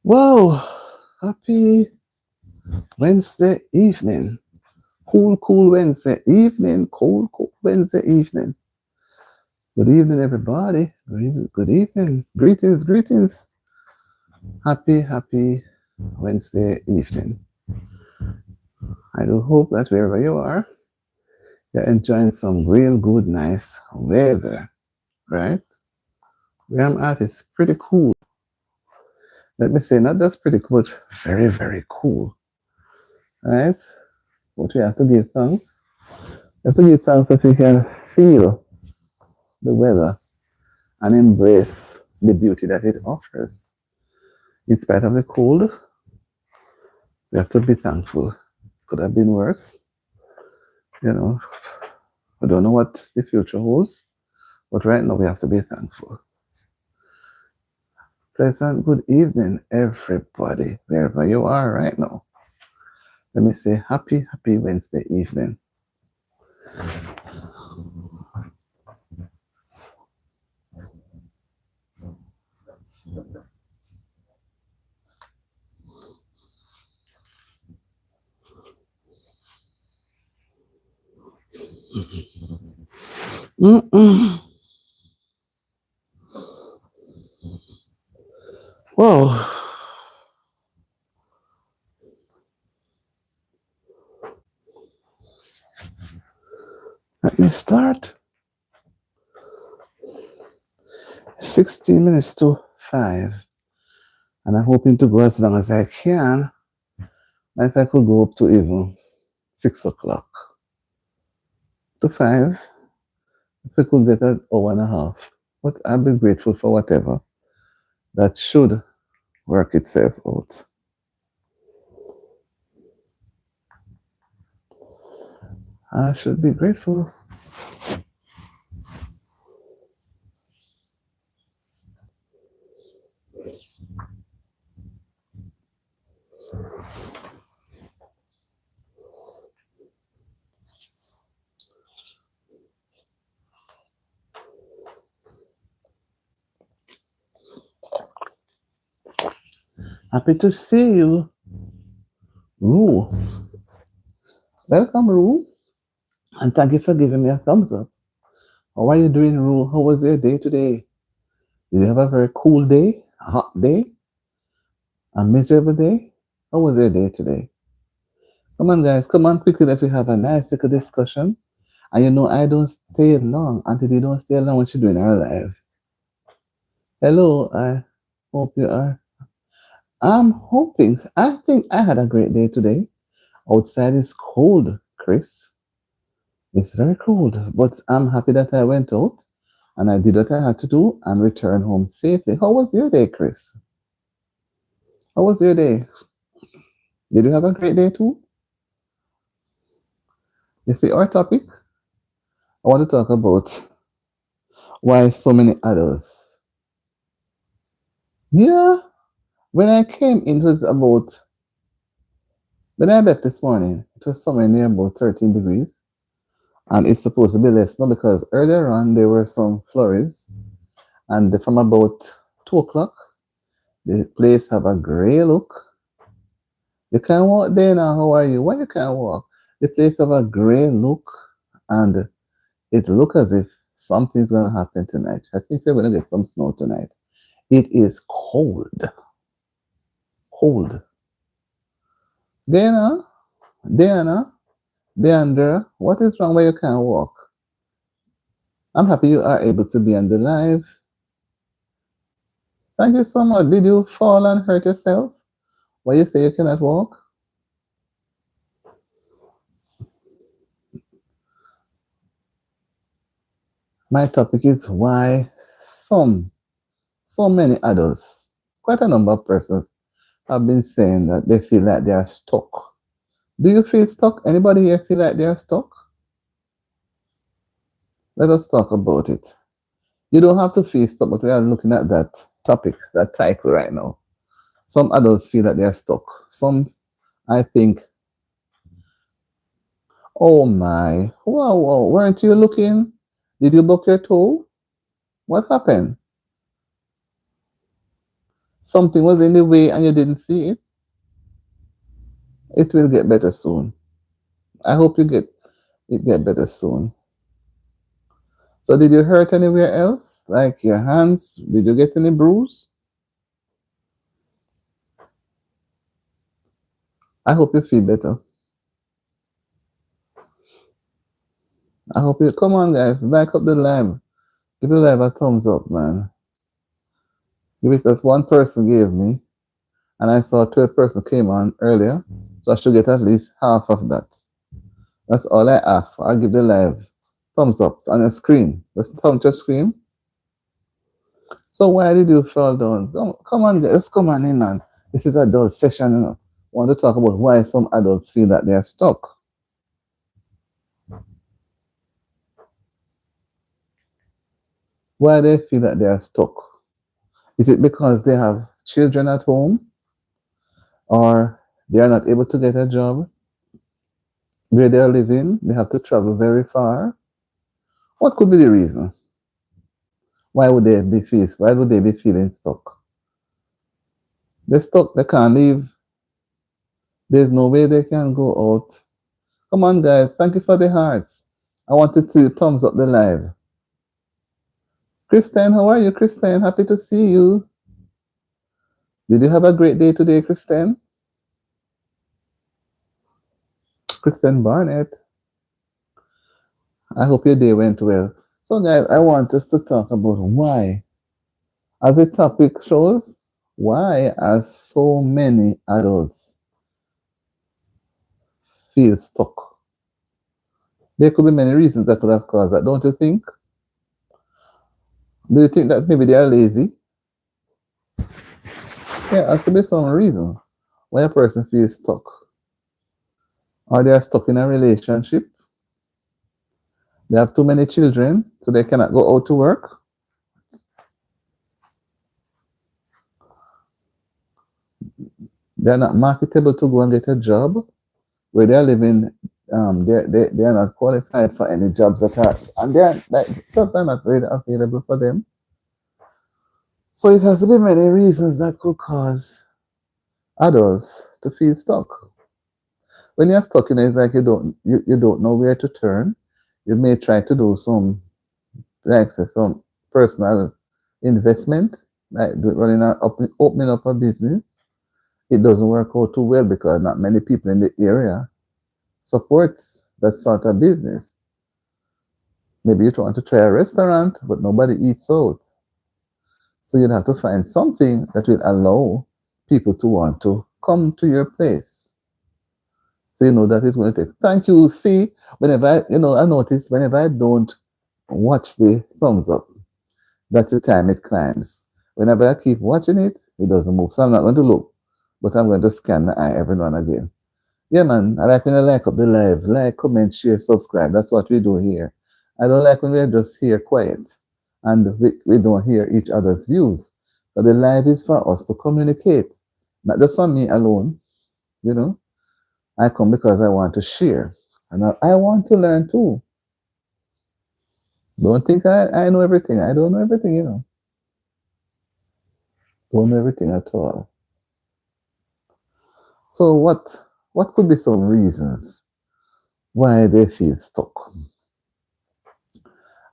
Wow, happy Wednesday evening. Cool Wednesday evening. Cool Wednesday evening. Good evening, everybody. Good evening. Greetings. Happy Wednesday evening. I do hope that wherever you are, you're enjoying some real good, nice weather, right? Where I'm at is pretty cool. Let me say, not just pretty cool, but very cool, right? But we have to give thanks. We have to give thanks that we can feel the weather and embrace the beauty that it offers. In spite of the cold, we have to be thankful. Could have been worse. You know, I don't know what the future holds, but right now we have to be thankful. Pleasant good evening, everybody, wherever you are right now. Let me say happy Wednesday evening. Mm-mm. Whoa. Let me start. 16 minutes to 5. And I'm hoping to go as long as I can. And if I could go up to even 6 o'clock to 5, if I could get an hour and a half. But I'll be grateful for whatever. That should work itself out. I should be grateful. Happy to see you, Rue. Welcome, Rue. And thank you for giving me a thumbs up. How are you doing, Rue? How was your day today? Did you have a very cool day? A hot day? A miserable day? How was your day today? Come on, guys. Come on quickly that we have a nice little discussion. And you know, I don't stay long until you don't stay long when you're doing our live. Hello, I hope you are. I'm hoping. I think I had a great day today. Outside is cold, Chris. It's very cold, but I'm happy that I went out and I did what I had to do and returned home safely. How was your day, Chris? How was your day? Did you have a great day too? You see, our topic, I want to talk about why so many adults. Yeah, when I came in, it was about, when I left this morning, it was somewhere near about 13 degrees. And it's supposed to be less now because earlier on there were some flurries. And from about 2 o'clock, the place have a gray look. You can walk there now. How are you? Why you can't walk? The place have a gray look, and it look as if something's gonna happen tonight. I think we're gonna get some snow tonight. It is cold. Diana, Diana, Deandra, what is wrong where you can't walk? I'm happy you are able to be on the live. Thank you so much. Did you fall and hurt yourself? Why you say you cannot walk? My topic is why some, so many adults, quite a number of persons, have been saying that they feel like they are stuck. Do you feel stuck? Anybody here feel like they are stuck? Let us talk about it. You don't have to feel stuck, but we are looking at that topic, that title right now. Some adults feel that they are stuck. Some, I think, oh my, wow, weren't you looking? Did you book your toe? What happened? Something was in the way and you didn't see it. It will get better soon. I hope it get better soon. So did you hurt anywhere else? Like your hands? Did you get any bruise? I hope you feel better. I hope you come on guys, like up the live. Give the live a thumbs up, man. Give it that one person gave me, and I saw 12 person came on earlier, so I should get at least half of that. That's all I ask for. I'll give the live thumbs up on your screen. Just thumb your screen. So why did you fall down? Come on, let's come on in, man. This is adult session, you know. I want to talk about why some adults feel that they are stuck. Why they feel that they are stuck? Is it because they have children at home, or they are not able to get a job where they are living? They have to travel very far. What could be the reason? Why would they be feeling stuck? They're stuck, they can't leave. There's no way they can go out. Come on, guys. Thank you for the hearts. I want to see thumbs up the live. Kristen, how are you, Kristen? Happy to see you. Did you have a great day today, Kristen? Kristen Barnett. I hope your day went well. So, guys, I want us to talk about why. As the topic shows, why are so many adults feel stuck? There could be many reasons that could have caused that, don't you think? Do you think that maybe they are lazy? There has to be some reason why a person feels stuck. Or they are stuck in a relationship. They have too many children, so they cannot go out to work. They're not marketable to go and get a job. Where they are living, they are not qualified for any jobs that are, and they are like jobs are not really available for them. So it has to be many reasons that could cause adults to feel stuck. When you're stuck, it's like you don't know where to turn. You may try to do some like say, some personal investment, like opening up a business. It doesn't work out too well because not many people in the area support that sort of business. Maybe you want to try a restaurant, but nobody eats out. So you'd have to find something that will allow people to want to come to your place. So you know that is going to take. Thank you. See, whenever I notice whenever I don't watch the thumbs up, that's the time it climbs. Whenever I keep watching it, it doesn't move. So I'm not going to look, but I'm going to scan the eye every now and again. Yeah, man. I like when I like up the live, like, comment, share, subscribe. That's what we do here. I don't like when we're just here quiet and we don't hear each other's views. But the live is for us to communicate, not just for me alone. You know, I come because I want to share and I want to learn too. Don't think I know everything. I don't know everything, Don't know everything at all. So what could be some reasons why they feel stuck?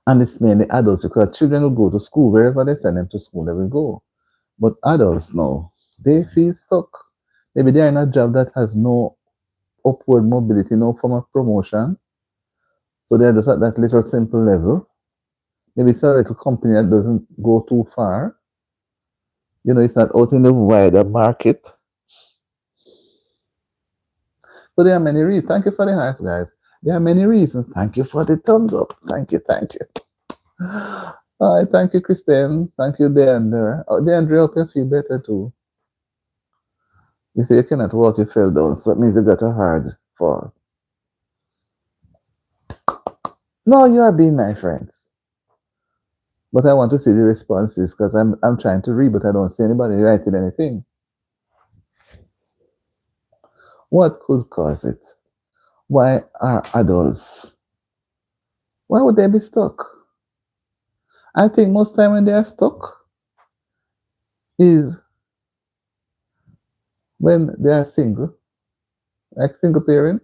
And it's mainly adults because children will go to school wherever they send them to school, they will go. But adults now, they feel stuck. Maybe they're in a job that has no upward mobility, no form of promotion. So they're just at that little simple level. Maybe it's a little company that doesn't go too far. It's not out in the wider market. So there are many reasons. Thank you for the hearts, guys. There are many reasons. Thank you for the thumbs up. Thank you, thank you. All right, thank you, Kristen. Thank you, Deandra. Oh, Deandra, hope you feel better too. You say you cannot walk, you fell down, so it means you got a hard fall. No, you are being my friends. But I want to see the responses because I'm trying to read, but I don't see anybody writing anything. What could cause it? Why are adults? Why would they be stuck? I think most time when they are stuck is when they are single, like single parent.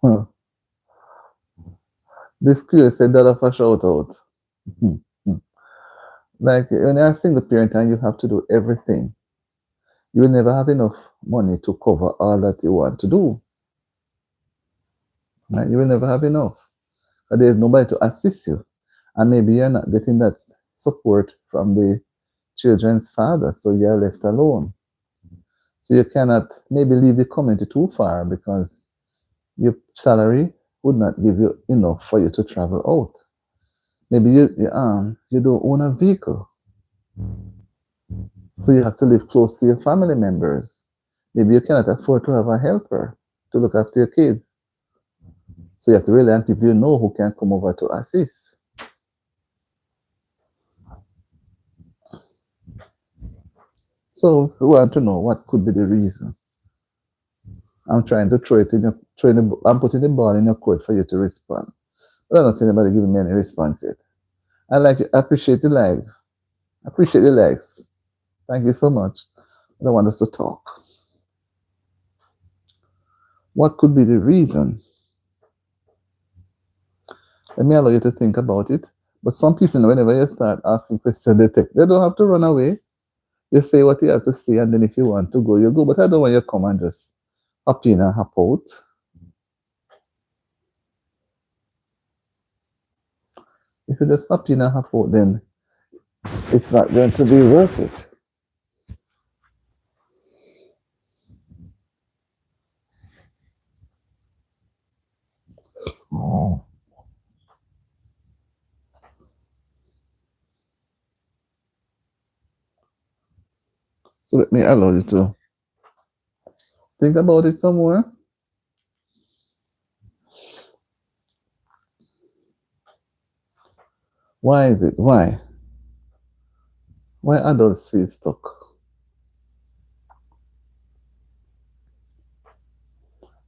Huh. This girl said that of a shout out. Hmm, hmm. Like when you're a single parent and you have to do everything, you will never have enough money to cover all that you want to do. Right? You will never have enough. But there's nobody to assist you. And maybe you're not getting that support from the children's father, so you're left alone. So you cannot maybe leave the community too far because your salary would not give you enough for you to travel out. Maybe you don't own a vehicle, so you have to live close to your family members. Maybe you cannot afford to have a helper to look after your kids, so you have to rely on people you know who can come over to assist. So we want to know what could be the reason. I'm trying to throw it in your, I'm putting the ball in your court for you to respond. But I don't see anybody giving me any response yet. I appreciate the live. Appreciate the likes. Thank you so much. I don't want us to talk. What could be the reason? Let me allow you to think about it. But some people, whenever you start asking questions, they don't have to run away. You say what you have to say, and then if you want to go, you go. But I don't want you to come and just hop in and hop out. If you just hop in and hop out, then it's not going to be worth it. Oh. So let me allow you to think about it some more. Why is it? Why? Why adults feel stuck?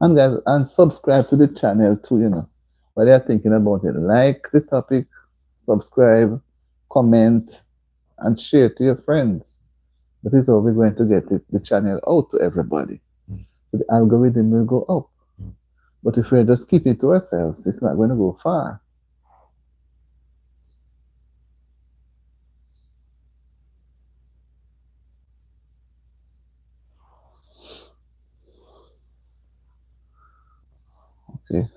And guys, and subscribe to the channel too, while you're thinking about it. Like the topic, subscribe, comment, and share to your friends. That is how we're going to get the channel out to everybody. So the algorithm will go up. But if we're just keeping it to ourselves, it's not going to go far. Okay.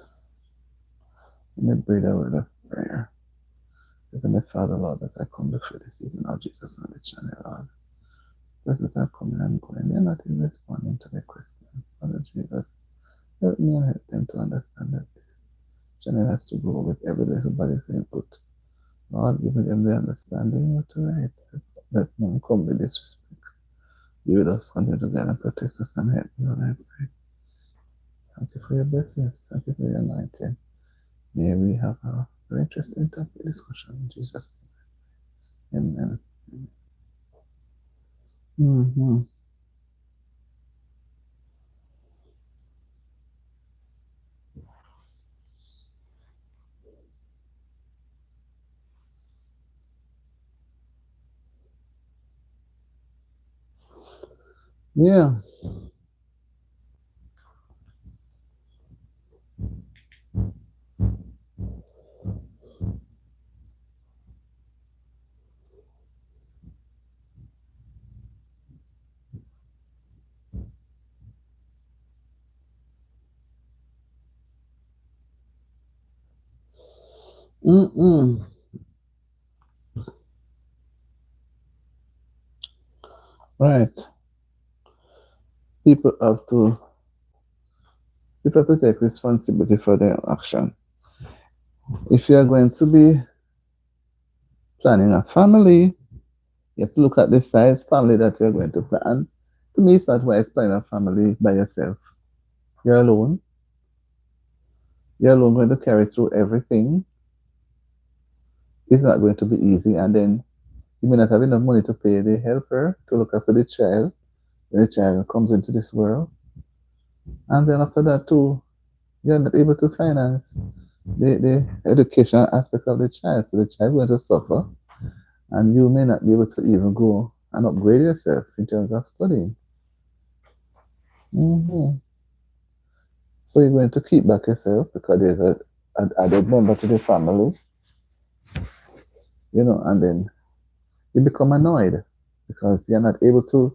Let me breathe out a prayer. Heavenly Father, Lord, that I come before this evening, Lord Jesus, on the channel, Lord. Blessed are coming and going. They're not even responding to the question. Lord Jesus, help me and help them to understand that this channel has to grow with every little body's input. Lord, give them the understanding what to write. Let none come with disrespect. Be with us, continue to guide and protect us and help me, Lord, I pray. Thank you for your blessings. Thank you for your anointing. May we have a very interesting topic discussion in Jesus' name. Amen. Mm-hmm. Yeah. Mm-mm. Right. People have to people have to take responsibility for their action. If you are going to be planning a family, you have to look at the size family that you're going to plan. To me, it's not wise planning a family by yourself. You're alone. You're alone going to carry through everything. It's not going to be easy. And then you may not have enough money to pay the helper to look after the child when the child comes into this world. And then after that too, you're not able to finance the educational aspect of the child. So the child is going to suffer and you may not be able to even go and upgrade yourself in terms of studying. Hmm. So you're going to keep back yourself because there's an added member to the family, and then you become annoyed because you're not able to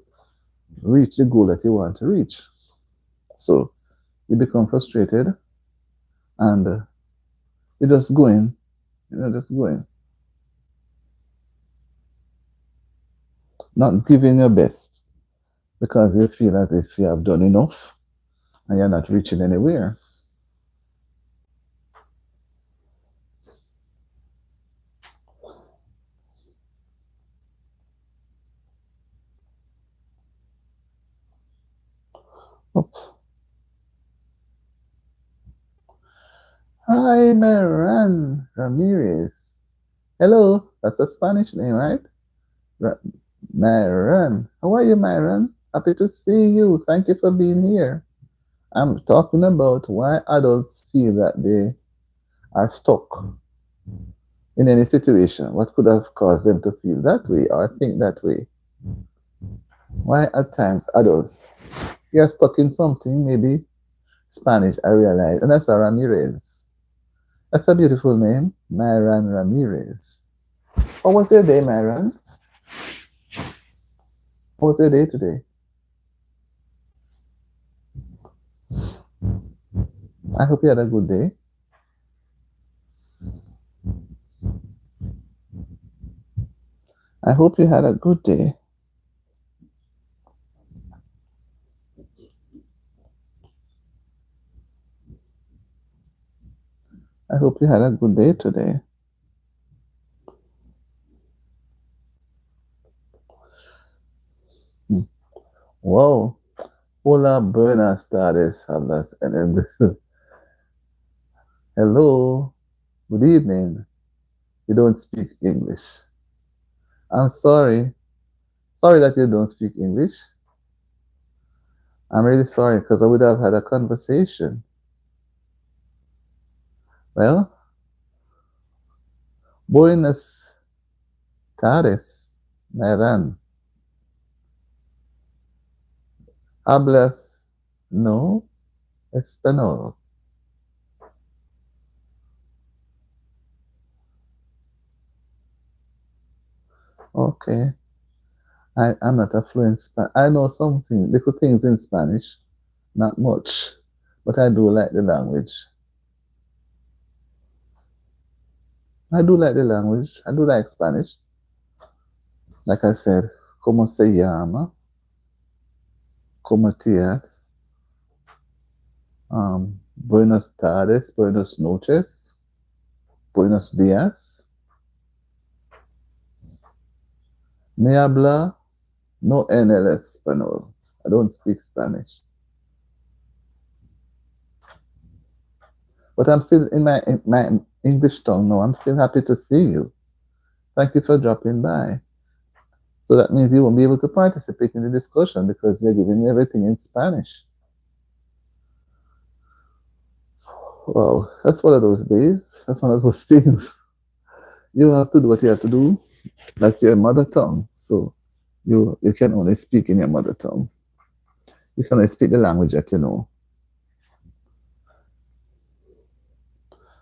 reach the goal that you want to reach. So you become frustrated and you're just going, just going, not giving your best because you feel as if you have done enough and you're not reaching anywhere. Oops. Hi, Maran Ramirez. Hello, that's a Spanish name, right? Ra- Myron. How are you, Myron? Happy to see you. Thank you for being here. I'm talking about why adults feel that they are stuck in any situation. What could have caused them to feel that way or think that way? Why at times adults, you're stuck in something, maybe Spanish, I realize, and that's a Ramirez. That's a beautiful name, Myron Ramirez. How was your day, Myron? How was your day today? I hope you had a good day. I hope you had a good day. I hope you had a good day today. Hmm. Whoa. Hola, buenas tardes, hablas en inglés. Hello. Good evening. You don't speak English. I'm sorry. Sorry that you don't speak English. I'm really sorry because I would have had a conversation. Well, buenas tardes, Meran. Hablas no español. Okay. I'm not a fluent Spanish. I know something, little things in Spanish, not much, but I do like the language. I do like the language. I do like Spanish. Like I said, ¿cómo se llama? ¿Cómo te Buenos tardes, buenas noches, buenos días. Me habla no en el español. I don't speak Spanish. But I'm still in my English tongue now. I'm still happy to see you. Thank you for dropping by. So that means you won't be able to participate in the discussion because you're giving me everything in Spanish. Wow, that's one of those days. That's one of those things. You have to do what you have to do. That's your mother tongue. So you can only speak in your mother tongue. You can only speak the language that you know.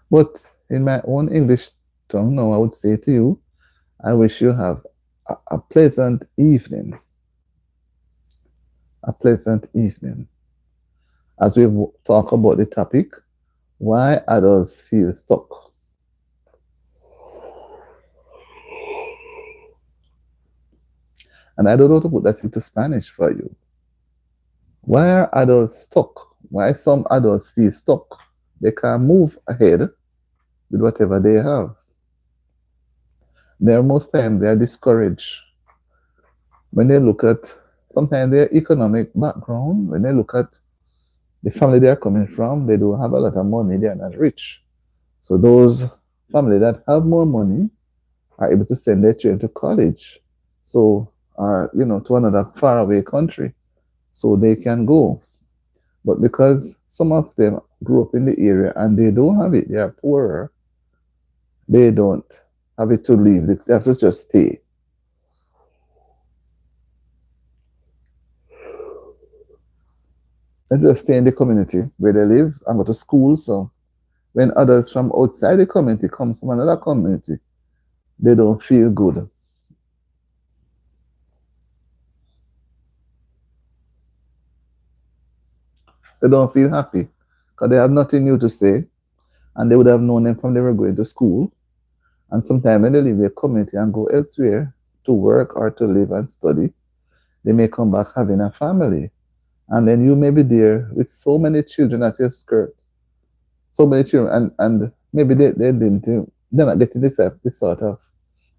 But in my own English tongue now, I would say to you, I wish you have a pleasant evening. A pleasant evening. As we talk about the topic, why adults feel stuck. And I don't know how to put that into Spanish for you. Why are adults stuck? Why some adults feel stuck? They can't move ahead with whatever they have. They're most time they are discouraged when they look at sometimes their economic background, when they look at the family they're coming from, they don't have a lot of money, they're not rich. So those family that have more money are able to send their children to college. So or to another faraway country. So they can go. But because some of them grew up in the area and they don't have it, they are poorer, they don't have it to leave. They have to just stay. They just stay in the community where they live and go to school. So when others from outside the community comes from another community, they don't feel good. They don't feel happy because they have nothing new to say, and they would have known them from they were going to school. And sometimes when they leave their community and go elsewhere to work or to live and study, they may come back having a family. And then you may be there with so many children at your skirt, so many children, and maybe they didn't, they're not getting this sort of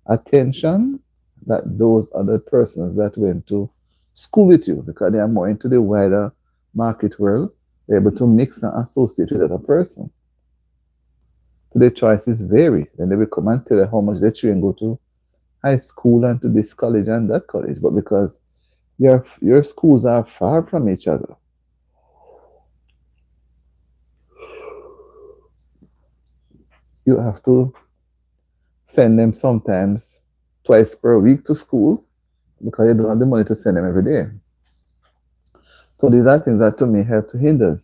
attention that those other persons that went to school with you because they are more into the wider market world, they're able to mix and associate with other person. So their choices vary. Then they will come and tell you how much their children go to high school and to this college and that college. But because your schools are far from each other, you have to send them sometimes twice per week to school because you don't have the money to send them every day. So these are things that to me help to hinder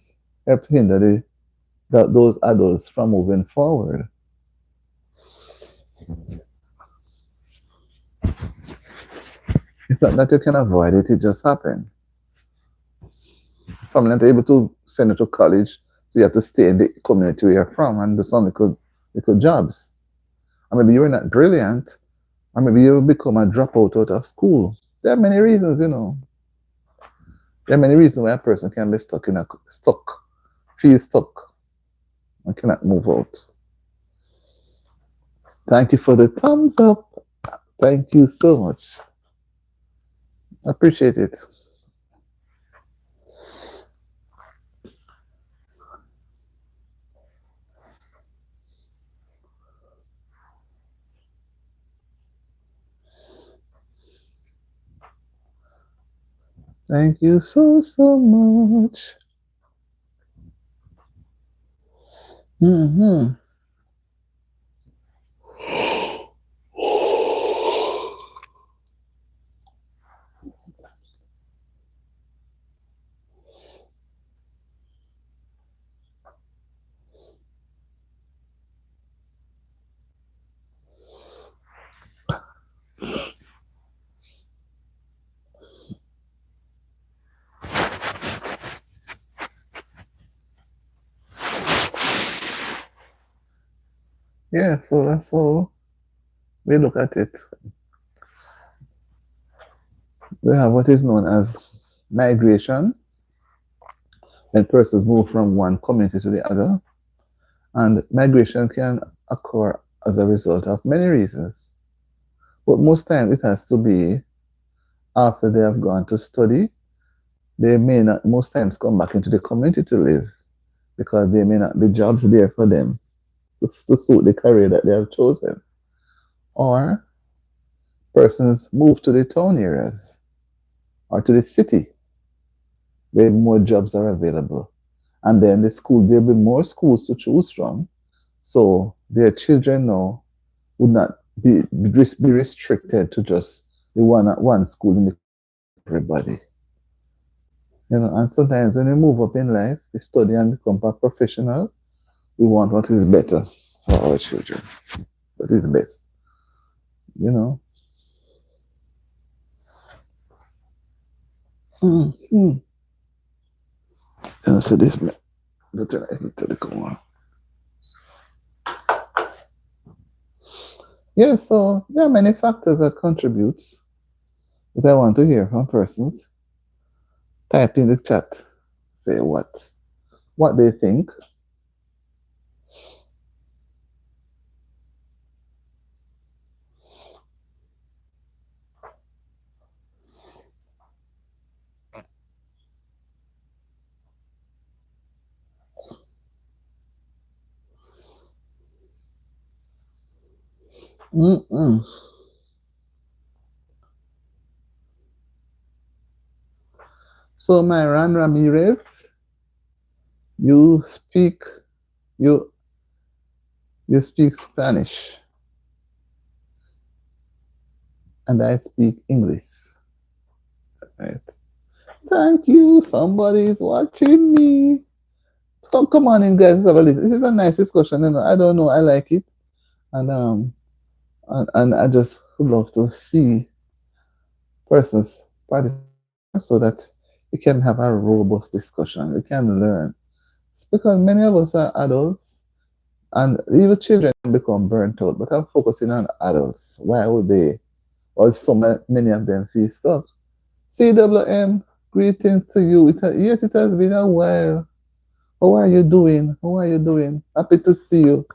those adults from moving forward. It's not that you can avoid it, it just happens. Family not able to send you to college, so you have to stay in the community where you're from and do some little jobs. Or maybe you're not brilliant, or maybe you become a dropout out of school. There are many reasons, you know. There are many reasons why a person can be feel stuck, and cannot move out. Thank you for the thumbs up. Thank you so much. Appreciate it. Thank you so much. Mm-hmm. Yeah, so that's all we look at it. We have what is known as migration, when persons move from one community to the other. And migration can occur as a result of many reasons. But most times it has to be after they have gone to study. They may not most times come back into the community to live because there may not be jobs there for them to suit the career that they have chosen. Or persons move to the town areas or to the city where more jobs are available. And then there'll be more schools to choose from. So their children now would not be restricted to just the one school in the everybody. You know, and sometimes when we move up in life, we study and become a professional, we want what is better for our children, what is best, you know. Mm-hmm. And so this man, yeah, so there are many factors that contributes. If I want to hear from persons, type in the chat, say what they think. Mm-mm. So Myran Ramirez, you speak you you speak Spanish and I speak English. Right. Thank you. Somebody's watching me. So come on in, guys. Have a listen. This is a nice discussion. You know, I don't know. I like it, and and I just would love to see persons participate more so that we can have a robust discussion. We can learn. It's because many of us are adults, and even children become burnt out. But I'm focusing on adults. Why would they? Or many of them feel stuck. CWM, greetings to you. Yes, it has been a while. How are you doing? How are you doing? Happy to see you.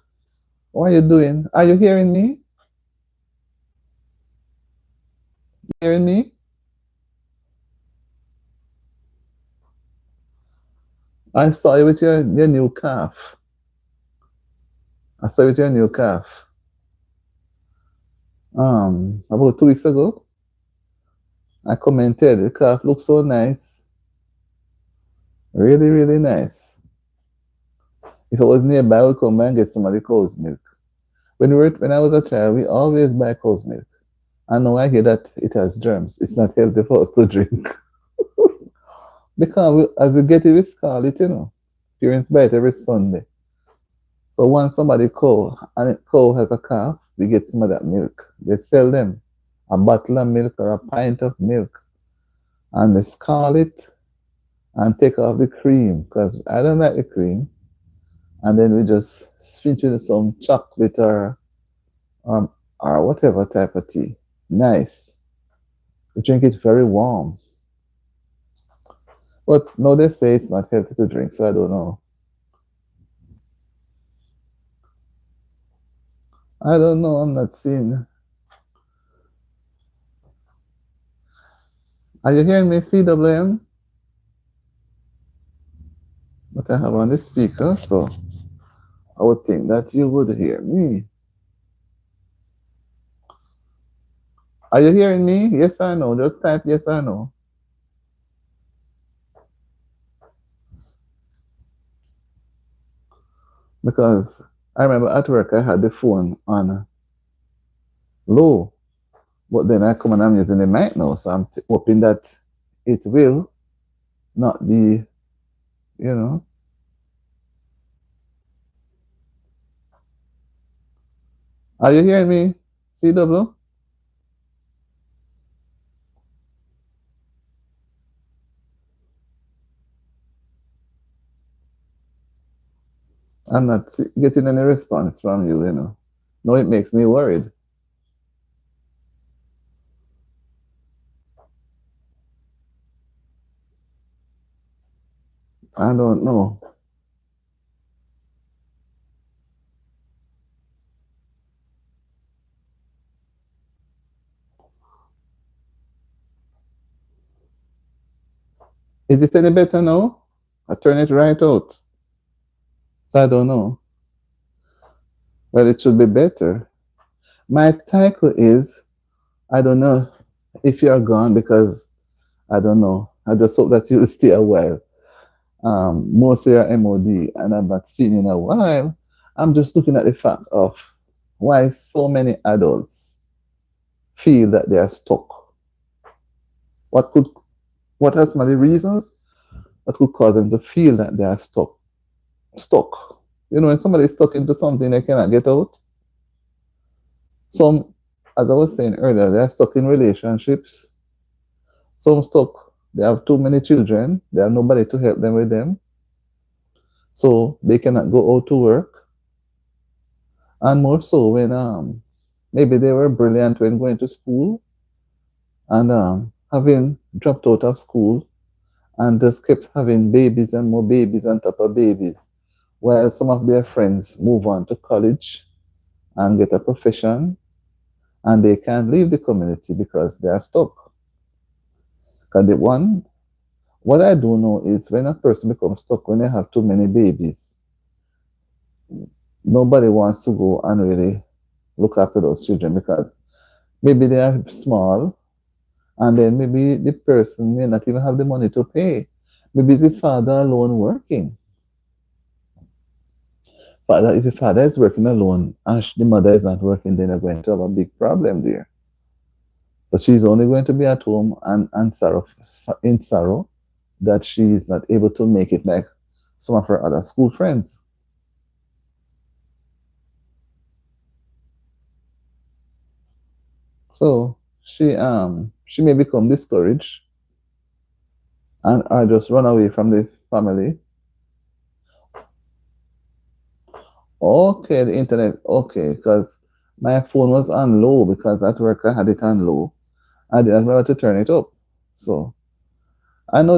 How are you doing? Are you hearing me? Hearing me? I saw you with your new calf. I saw you with your new calf. About 2 weeks ago, I commented the calf looks so nice. Really, really nice. If I was nearby, I would come by and get some of the cow's milk. When I was a child, we always buy cow's milk. And now I hear that it has germs. It's not healthy for us to drink. Because as we get it with Scarlet, parents buy it every Sunday. So once somebody call and a cow has a calf, we get some of that milk. They sell them a bottle of milk or a pint of milk, and they scald it and take off the cream because I don't like the cream. And then we just switch it some chocolate um, or whatever type of tea. Nice. We drink it very warm. But no, they say it's not healthy to drink, so I don't know. I don't know. I'm not seeing. Are you hearing me, CWM? But I have on the speaker, so I would think that you would hear me. Are you hearing me? Yes or no? Just type yes or no. Because I remember at work I had the phone on low, but then I come and I'm using the mic now, so I'm hoping that it will not be, you know. Are you hearing me, CW? I'm not getting any response from you. No, it makes me worried. I don't know. Is it any better now? I turn it right out. So I don't know. Well, it should be better. My title is I don't know if you're gone because I don't know. I just hope that you'll stay a while. Mostly are MOD, and I've not seen in a while. I'm just looking at the fact of why so many adults feel that they are stuck. What could, what are some of the reasons that could cause them to feel that they are stuck? Stuck. When somebody is stuck into something they cannot get out. Some, as I was saying earlier, they are stuck in relationships. Some stuck. They have too many children. They have nobody to help them with them. So they cannot go out to work. And more so when maybe they were brilliant when going to school and having dropped out of school and just kept having babies and more babies on top of babies, while some of their friends move on to college and get a profession and they can't leave the community because they are stuck. Because what I do know is when a person becomes stuck, when they have too many babies, nobody wants to go and really look after those children because maybe they are small and then maybe the person may not even have the money to pay. Maybe the father alone working. If the father is working alone and the mother is not working, then they're going to have a big problem there. But she's only going to be at home and in sorrow. that she's not able to make it like some of her other school friends. So she may become discouraged and I just run away from the family. Okay, the internet. Okay, because my phone was on low because at work I had it on low. I didn't remember to turn it up. So I know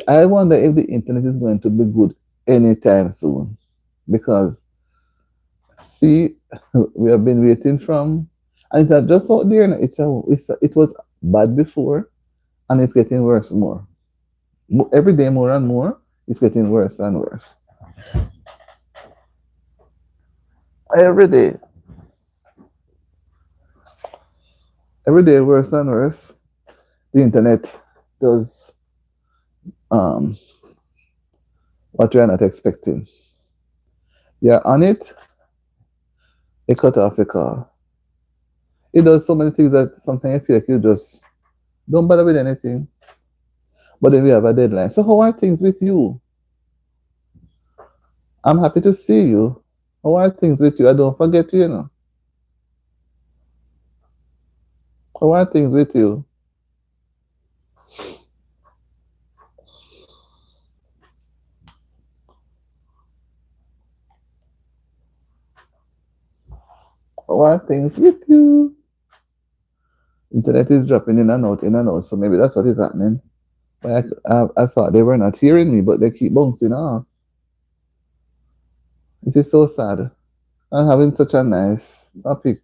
I wonder if the internet is going to be good anytime soon. Because see, we have been waiting from and it's not just out there. It was bad before and it's getting worse more. Every day more and more, it's getting worse and worse. Every day. Every day worse and worse. The internet does um what you're not expecting. You're on it, it cut off the call. It does so many things that sometimes I feel like you just don't bother with anything. But then we have a deadline. So how are things with you? I'm happy to see you. How are things with you? I don't forget you, you know. How are things with you? How are things with you? Internet is dropping in and out. So maybe that's what is happening. But I thought they were not hearing me, but they keep bouncing off. This is so sad. I'm having such a nice topic.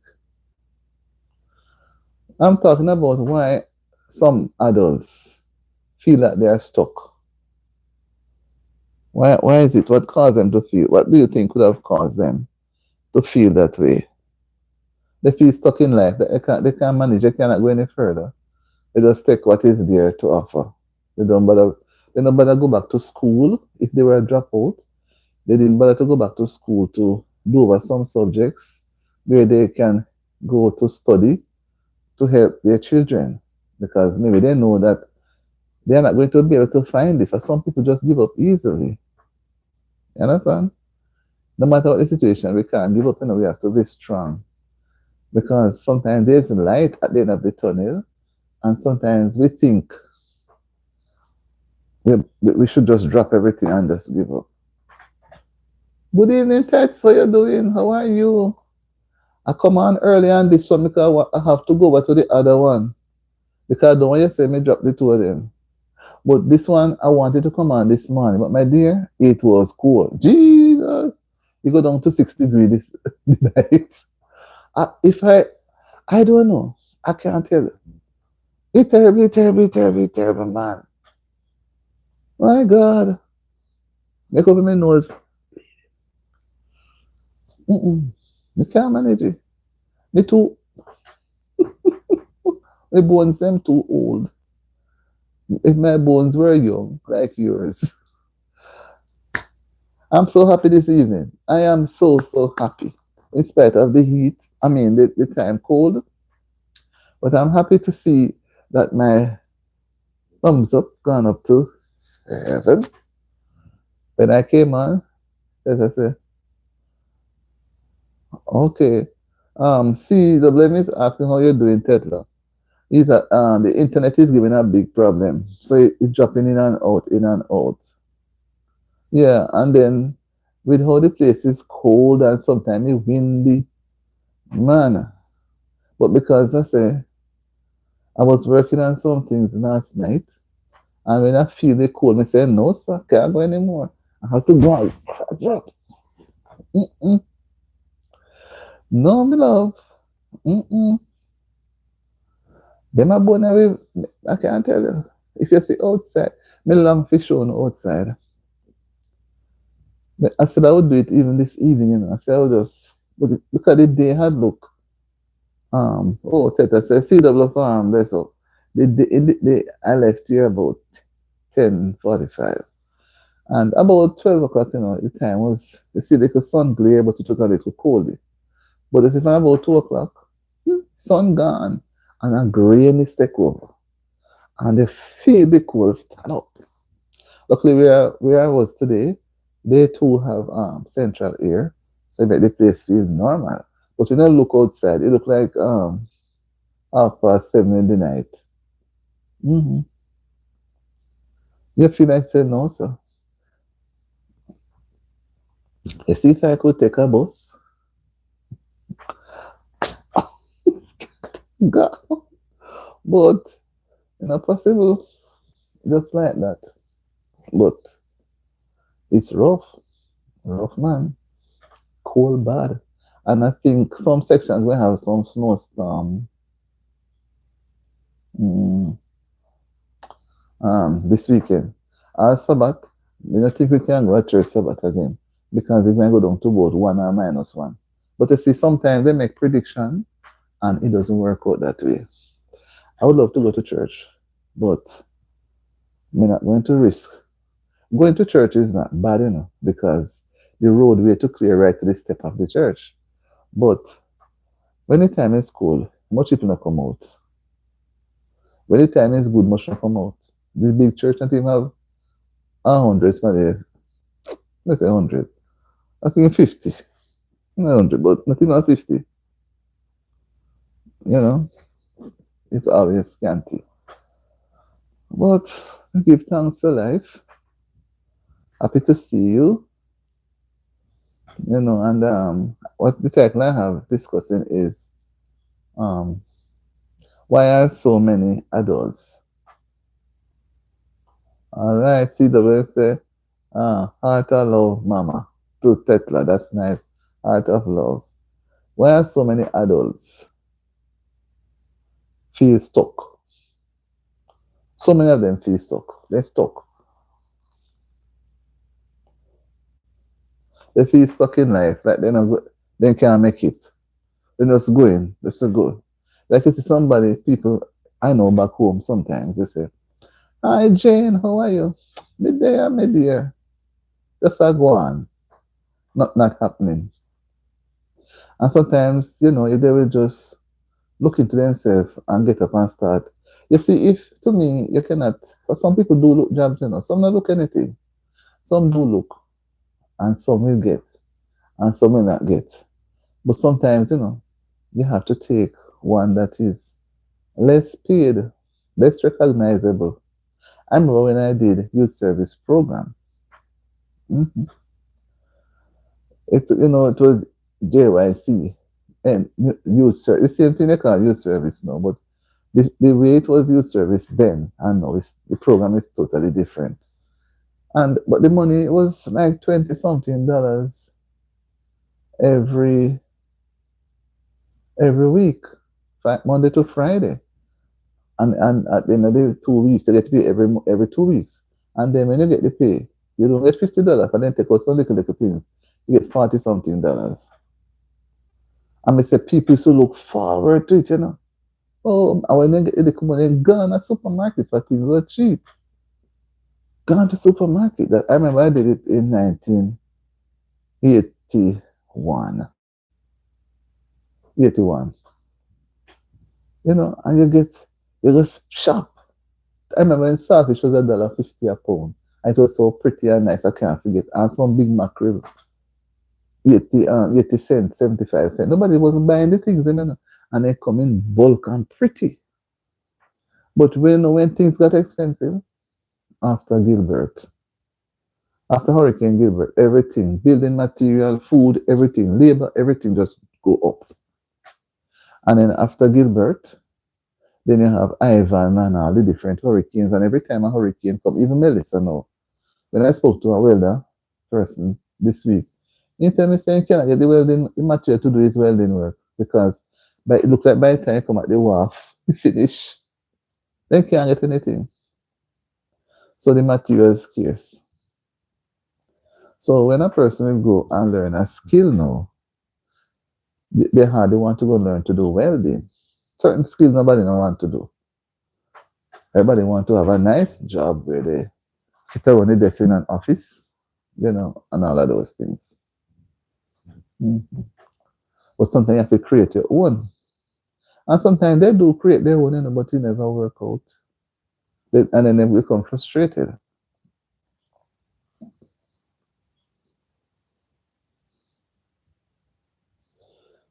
I'm talking about why some adults feel that they are stuck. Why is it? What caused them to feel? What do you think could have caused them to feel that way? They feel stuck in life. They can't manage. They cannot go any further. They just take what is there to offer. They don't bother. They don't bother go back to school if they were a dropout. They didn't bother to go back to school to do over some subjects where they can go to study to help their children because maybe they know that they are not going to be able to find it. For some people, just give up easily. You understand? No matter what the situation, we can't give up. You know, we have to be strong because sometimes there's light at the end of the tunnel, and sometimes we think we should just drop everything and just give up. Good evening, Ted. How you doing? How are you? I come on early on this one because I have to go over to the other one because I don't want you to say me drop the two of them. But this one, I wanted to come on this morning. But my dear, it was cold. Jesus. You go down to 6 degrees this night. If I don't know. I can't tell you. It's terrible, man. My God. Make up my nose. I can't manage it. Me too. My bones, them too old. If my bones were young, like yours. I'm so happy this evening. I am so happy. In spite of the heat, I mean the time cold, but I'm happy to see that my thumbs up gone up to 7. When I came on, as I said, okay. CWM is asking how you're doing, Tetla. Is that the internet is giving a big problem. So it's dropping in and out, in and out. Yeah, and then with how the place is cold and sometimes it's windy, man. But because I say I was working on some things last night, and when I feel the cold, I say, no, sir, can't go anymore. I have to go out. Drop. Mm-mm. No, my love. Mm-mm. Them a bone away, I can't tell you. If you see outside, me long fish on outside. But I said I would do it even this evening, you know. I said I would just, but look at the day had look. Teta said, CW farm, bless up. I left here about 10:45. And about 12 o'clock, you know, the time was, you see, the sun glare, but it was a little cold. But it's even about 2 o'clock, sun gone, and a grayness take over. And they feel the cold stand up. Luckily, where I was today, they too have central air, so that the place feels normal. But when I look outside, it look like 7:30 in the night. Mm-hmm. You feel like saying no, sir. You see, if I could take a bus, God, but not possible, just like that. But it's rough man, cold, bad, and I think some sections will have some snowstorm mm, this weekend. Our Sabbath, you don't think we can go to church Sabbath again because it may go down to about one or -1. But you see, sometimes they make prediction and it doesn't work out that way. I would love to go to church, but I'm not going to risk. Going to church is not bad, because the roadway to clear right to the step of the church. But when the time is cool, much people not come out. When the time is good, much not come out. The big church not even have 100, maybe, let's say 100. I think 50. Not 100, but not even 50. You know, it's always scanty. But give thanks for life. Happy to see you. And what the title I have discussing is um, why are so many adults? All right, CW say, heart of love, mama. To Tetla, that's nice. Heart of love. Why are so many adults feel stuck? So many of them feel stuck. They're stuck. They feel stuck in life, like they can't make it. They're just going, they're so good. Like you see somebody, people I know back home sometimes, they say, hi Jane, how are you? Me there, me dear. Just a go on. Not happening. And sometimes, if they will just look into themselves and get up and start. You see, if to me you cannot, for some people do look jobs, some don't look anything. Some do look and some will get and some will not get. But sometimes, you have to take one that is less paid, less recognizable. I remember when I did youth service program. Mm-hmm. It was JYC and youth service. The same thing they call youth service now, but the way it was youth service then and now the program is totally different. But the money was like 20 something dollars every week, Monday to Friday. And at the end of the 2 weeks, they get paid every 2 weeks. And then when you get the pay, you don't get $50, but then take out some little things. You get 40 something dollars. And I say people used to look forward to it, Oh, and when they get the money, gone at supermarket for things were cheap. Gone to supermarket. I remember I did it in 1981. 81. And you just shop. I remember in Starfish was $1.50 a pound. And it was so pretty and nice, I can't forget. And some big mackerel, 80 cents, 75 cents. Nobody was buying the things, and they come in bulk and pretty. But when things got expensive, after Gilbert, after Hurricane Gilbert, everything, building material, food, everything, labor, everything just go up. And then after Gilbert, then you have Ivan and all the different hurricanes. And every time a hurricane come, even Melissa now, when I spoke to a welder person this week, he tell me saying, can I get the welding the material to do his welding work? Because it look like by the time you come at the wharf, you finish, they can't get anything. So the material is scarce. So when a person will go and learn a skill now, they hardly want to go learn to do welding. Certain skills nobody don't want to do. Everybody want to have a nice job where they sit around the desk in an office, and all of those things. Mm-hmm. But sometimes you have to create your own. And sometimes they do create their own, but it never work out. And then they become frustrated.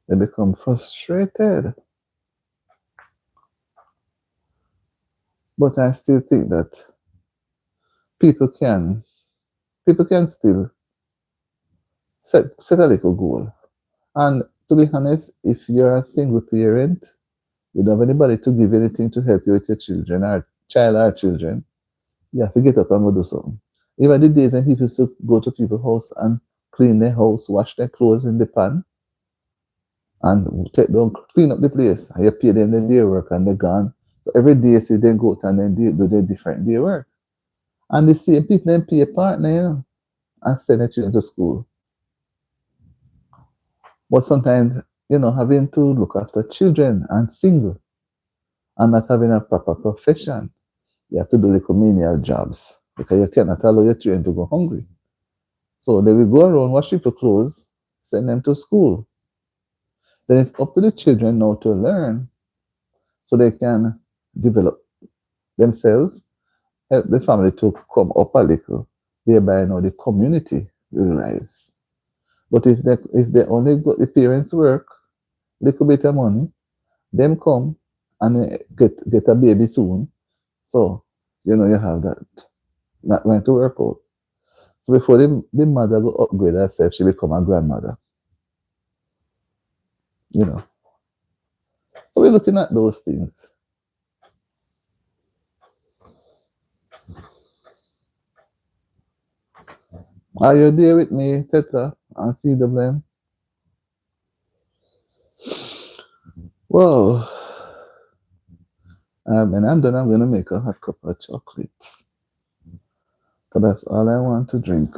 They become frustrated. But I still think that people can people can still set a little goal. And to be honest, if you're a single parent, you don't have anybody to give anything to help you with your children or child or children, you have to get up and go do something. Even the days when people used to go to people's house and clean their house, wash their clothes in the pan, and take down, clean up the place. And you pay them their day work and they're gone. So every day, you see them go out and then do their different day work. And the same people then pay a partner, and send their children to school. But sometimes, having to look after children and single and not having a proper profession, you have to do the communal jobs because you cannot allow your children to go hungry. So they will go around, wash people clothes, send them to school. Then it's up to the children now to learn so they can develop themselves, help the family to come up a little, thereby now the community will rise. But if they only got the parents work, little bit of money, them come and get a baby soon. So, you have that not going to work out. So before the mother go upgrade herself, she become a grandmother. You know. So we're looking at those things. Are you there with me, Teta and CWM? Whoa. When I'm done, I'm going to make a hot cup of chocolate. Because that's all I want to drink.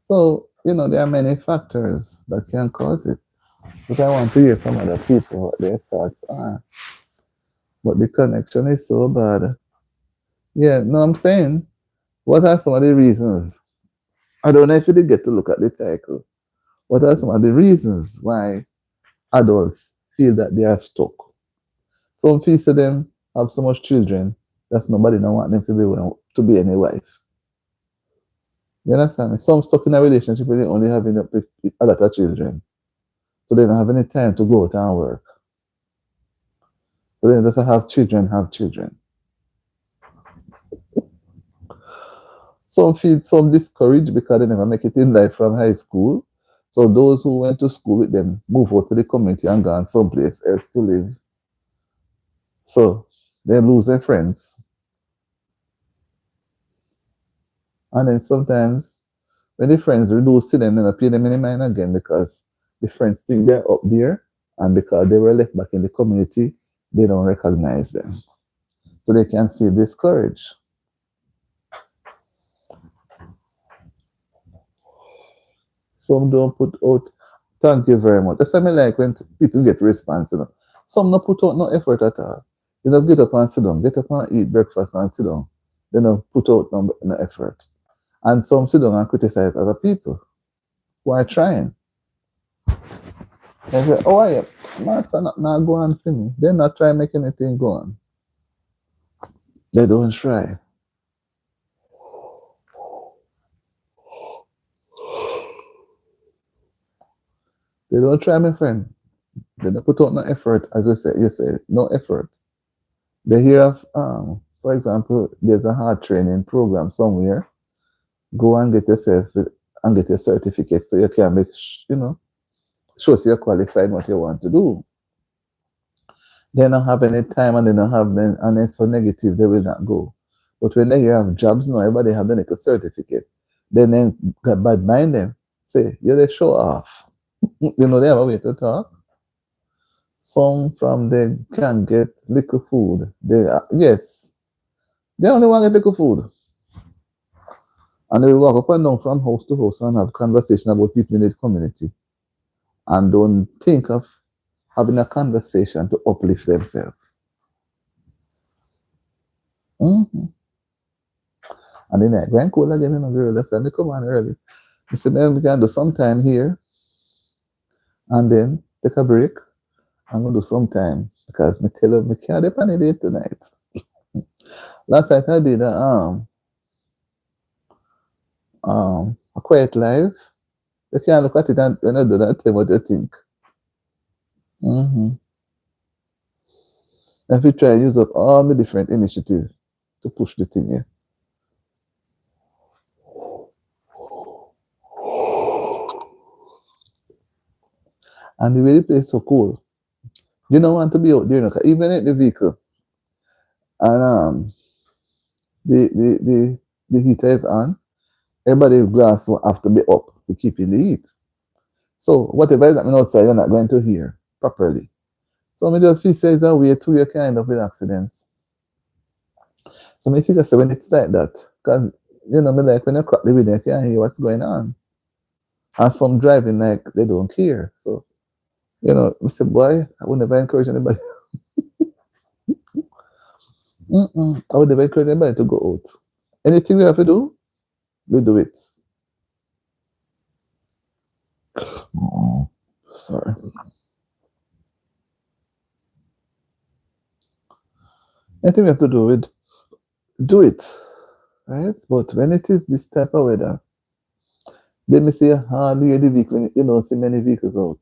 So, there are many factors that can cause it. But I want to hear from other people what their thoughts are. But the connection is so bad. Yeah, no, I'm saying, what are some of the reasons? I don't know if you did get to look at the title. What are some of the reasons why adults feel that they are stuck? Some feel to them have so much children that nobody don't want them to be any wife. You understand me? Some stuck in a relationship where they only having a lot of children. So they don't have any time to go out and work. So they just have children. Some feel some discouraged because they never make it in life from high school. So those who went to school with them move out to the community and gone someplace else to live. So they lose their friends. And then sometimes when the friends do see them, they don't pay them any mind again because the friends think they're up there and because they were left back in the community, they don't recognize them. So they can feel discouraged. Some don't put out, thank you very much. That's something like when people get response, Some don't put out no effort at all. They don't get up and sit down, get up and eat breakfast and sit down. They don't put out no effort. And some sit down and criticize other people who are trying. They say, oh, yeah, master not go on for me. They're not trying to make anything go on. They don't try. They don't try, my friend. They don't put out no effort, as you say, no effort. They hear of, for example, there's a hard training program somewhere. Go and get yourself and get your certificate so you can make, show so you're qualified what you want to do. They don't have any time and they don't have them, and it's so negative, they will not go. But when they hear of jobs now, everybody have the little certificate. Then got bad mind them. Say, you're the show off. They have a way to talk. Some from they can get little food. Yes, they only want to get little food. And they will walk up and down from house to house and have conversation about people in the community. And don't think of having a conversation to uplift themselves. Mm-hmm. And then I go and call again, girl, that's when they come on early. I said, man, we can do some time here and then take a break. I'm going to do some time because I tell them I can't depend on it tonight. Last night I did a quiet live You can't look at it and when you do that, tell what you think. Mm-hmm. If you try to use up all the different initiatives to push the thing, yeah. And the way the place is so cool. You don't want to be out there, you know, 'cause even in the vehicle, and the heater is on, everybody's glass will have to be up to keep in the heat. So whatever is happening outside, you're not going to hear properly. So me just feel say it's a way too you can end up with accidents. So me figure say when it's like that, because you know, me like when you crack the window, you can't hear what's going on. And some driving like they don't care. So, you know, Mr. Boy, I would never encourage anybody. I would never encourage anybody to go out. Anything we have to do, we do it. Oh, sorry. Anything we have to do, we do it. Right? But when it is this type of weather, let me say hardly the vehicle, you don't see many vehicles out.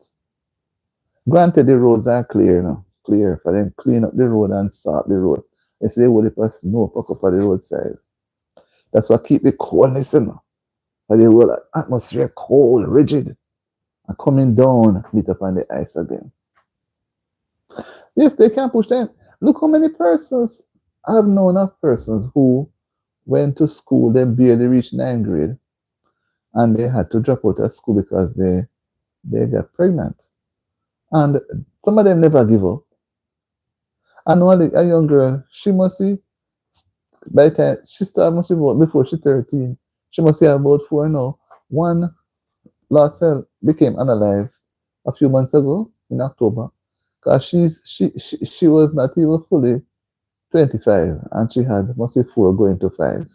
Granted, the roads are clear now, clear for them clean up the road and sort the road. They say, well, if no puck up on the roadside. That's what keep the coldness in. But the whole atmosphere cold, rigid, and coming down, meet up on the ice again. Yes, they can push them. Look how many persons I've known of persons who went to school, they barely reached 9th grade, and they had to drop out of school because they got pregnant. And some of them never give up. I know a young girl, she must be, by the time she started, must be about before she 13, she must be about 4 now. One last cell became unalive a few months ago in October because she was not even fully 25 and she had must be 4 going to 5.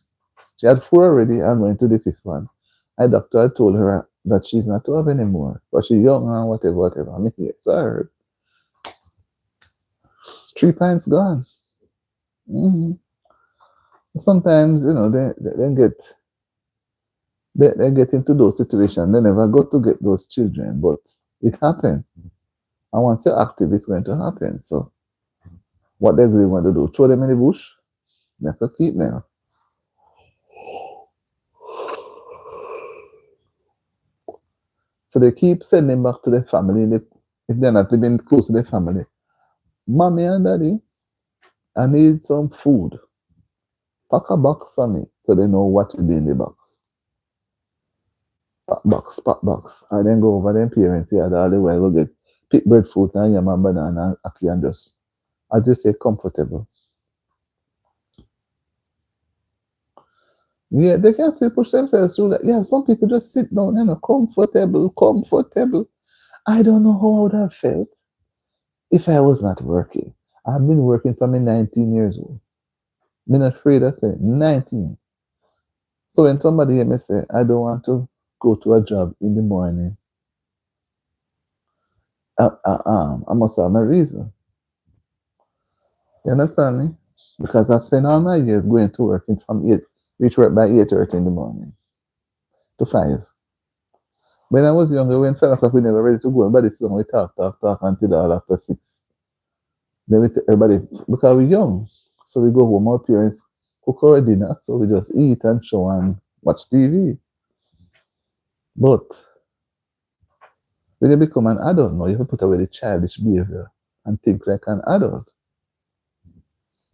She had 4 already and going to the 5th one. My doctor had told her that she's not to have anymore, but she's young and whatever. I mean, yes, I heard. 3 pints gone. Hmm. Sometimes, you know, they get into those situations. They never got to get those children, but it happened. And once you're active, it's going to happen. So what they really want to do, throw them in the bush, they have to keep them. So they keep sending back to their family if they're not living close to their family. Mommy and daddy, I need some food. Pack a box for me so they know what will be in the box. Pack box. And then go over them parents here all the way, go get pick breadfruit and yam and banana and ackee and just, I just say comfortable. Yeah, they can still push themselves through that. Yeah, some people just sit down, you know, comfortable. I don't know how I would have felt if I was not working. I've been working from me 19 years old. Been afraid of saying 19. So when somebody hear me say, I don't want to go to a job in the morning, I must have my reason. You understand me? Because I spent all my years going to work from 8, reach work by 8:30 in the morning to 5. When I was younger, when 5 o'clock we never ready to go, everybody sit down, we talk until all after 6. Then everybody, because we're young, so we go home, our parents cook our dinner, so we just eat and show and watch TV. But when you become an adult now, you have to put away the childish behavior and think like an adult.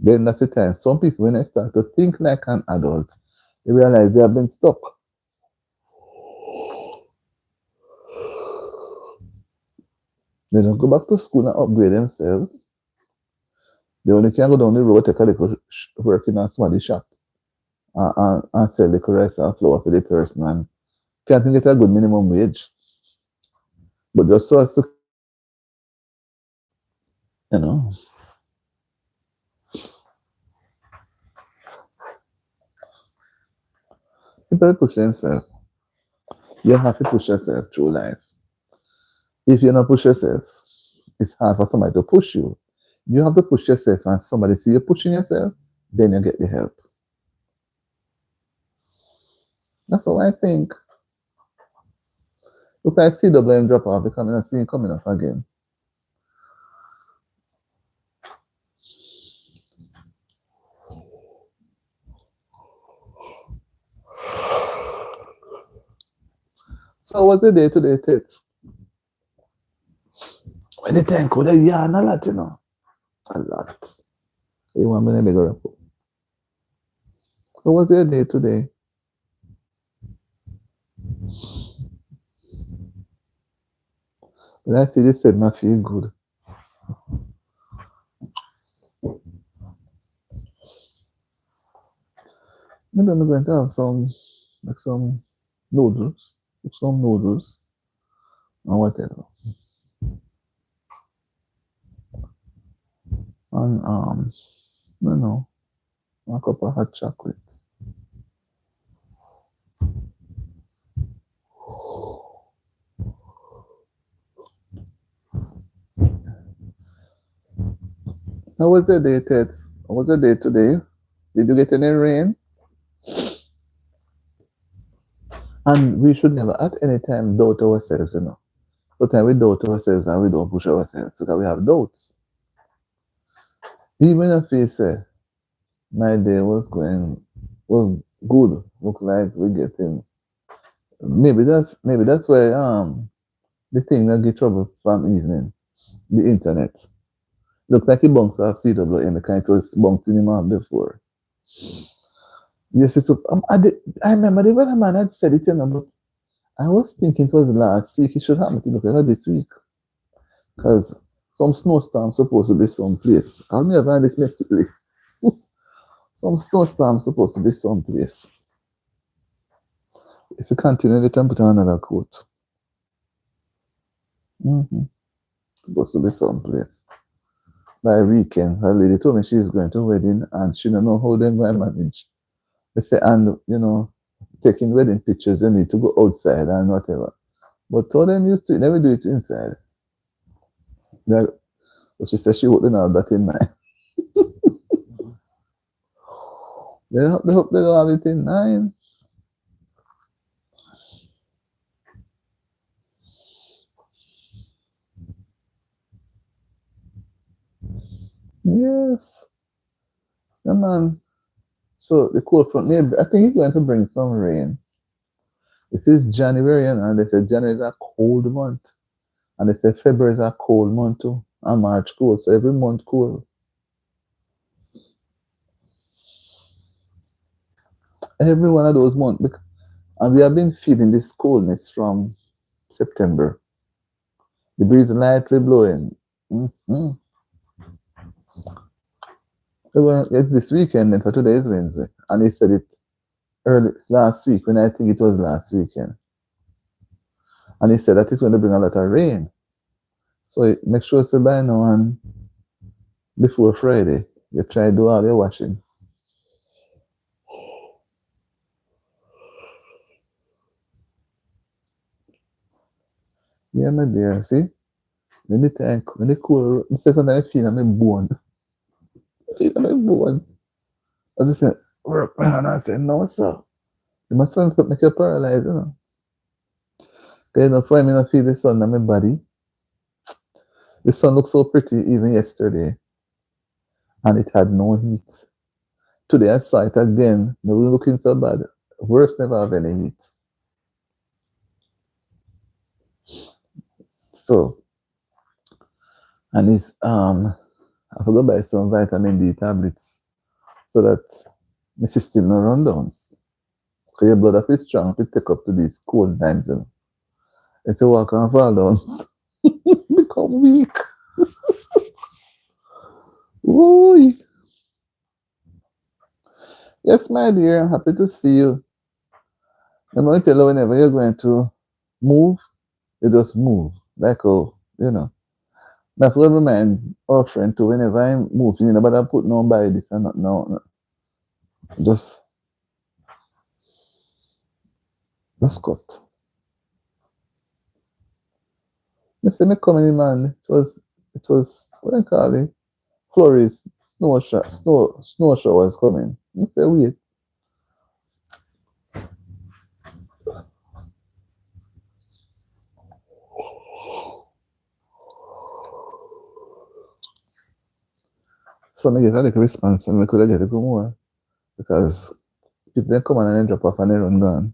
Then that's the time. Some people, when they start to think like an adult, they realize they have been stuck. They don't go back to school and upgrade themselves. They only can go down the road, take a little work in somebody's shop and sell the rice and flour for the person and can't even get a good minimum wage. But just so as to, you know, people push themselves. You have to push yourself through life. If you don't push yourself, it's hard for somebody to push you. You have to push yourself and somebody see you pushing yourself, then you get the help. That's all I think. Look like CWM drop off because I'm not seeing coming off again. So what's the day today, Tits? When the time could have yarn a lot, you know. A lot. You want me to make a report? So what's your day today? When I see this said, I feel good. Maybe I'm going to have some, like some noodles, and whatever. And no, no, a cup of hot chocolate. How was the day, Tets? How was the day today? Did you get any rain? And we should never at any time doubt ourselves, you know. Sometimes we doubt ourselves and we don't push ourselves because we have doubts. Even if we say my day was good, look like we getting maybe that's why the thing that get trouble from evening, the internet. Look like it bounced off CWM because it was bouncing him off before. Yes, it's I remember the weatherman had said it, you know, but I was thinking it was last week. It should happen to look like this week. Because some snowstorm supposed to be someplace. I'll never this Netflix. Some snowstorm supposed to be someplace. If you continue, they can put on another coat. Supposed to be someplace. By weekend, her lady told me she's going to a wedding and she don't know how they're going to manage. They say, and you know, taking wedding pictures, you need to go outside and whatever. But all them used to never do it inside. That, but she said she wouldn't have that in mind. They hope they don't have it in mind. Yes. Yeah, man. So the cold front, maybe I think it's going to bring some rain. It is January, and they say January is a cold month, and they say February is a cold month too, and March cold. So every month cold. Every one of those months, and we have been feeling this coldness from September. The breeze lightly blowing. Mm-hmm. It's this weekend, and for today is Wednesday, and he said it early last week when I think it was last weekend, and he said that it's going to bring a lot of rain. So make sure to buy now and before Friday, you try to do all your washing. Yeah, my dear. See, when the time, when the cool, it says sometimes I feel I'm a bone. I feel I'm a bone. I just say, work, man. I say, no, sir. You must make you paralyzed, you know. Because you know, for me, I feel the sun on my body. The sun looked so pretty even yesterday, and it had no heat. Today I saw it again. It was looking so bad. Worse never have any heat. So, and it's I forgot to buy some vitamin D tablets so that my system no run down. Because your blood is strong to take up to these cold times. You know. It's a walk and fall down. Become weak. Ooh. Yes, my dear, happy to see you. I'm going to tell you whenever you're going to move, you just move. Like, oh, you know. That's what remind our friend too. Whenever I'm moving, you know, but I put no by this and not no. Just cut. They say me coming in, man. It was what I call it? Flurries, snow showers coming. I say wait. So I get a little response and we could get a go more. Because if they come on and then drop off and they run gone.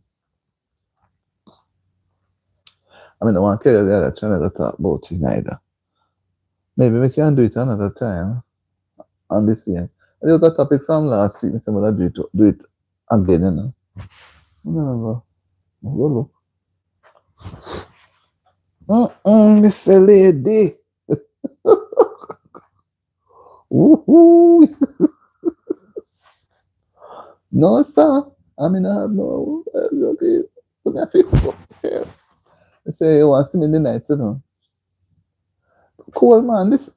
I mean, I want to tell you the other channel to talk about it neither. Maybe we can do it another time on this year. There was a topic from last week, Mr. Mother do it again, you know. No, go look. Mr. Lady. Woohoo! No, sir. I mean, I have no. Okay. Put me a fix. Okay. They say you want to see me in the night, you know. Cool, man. This.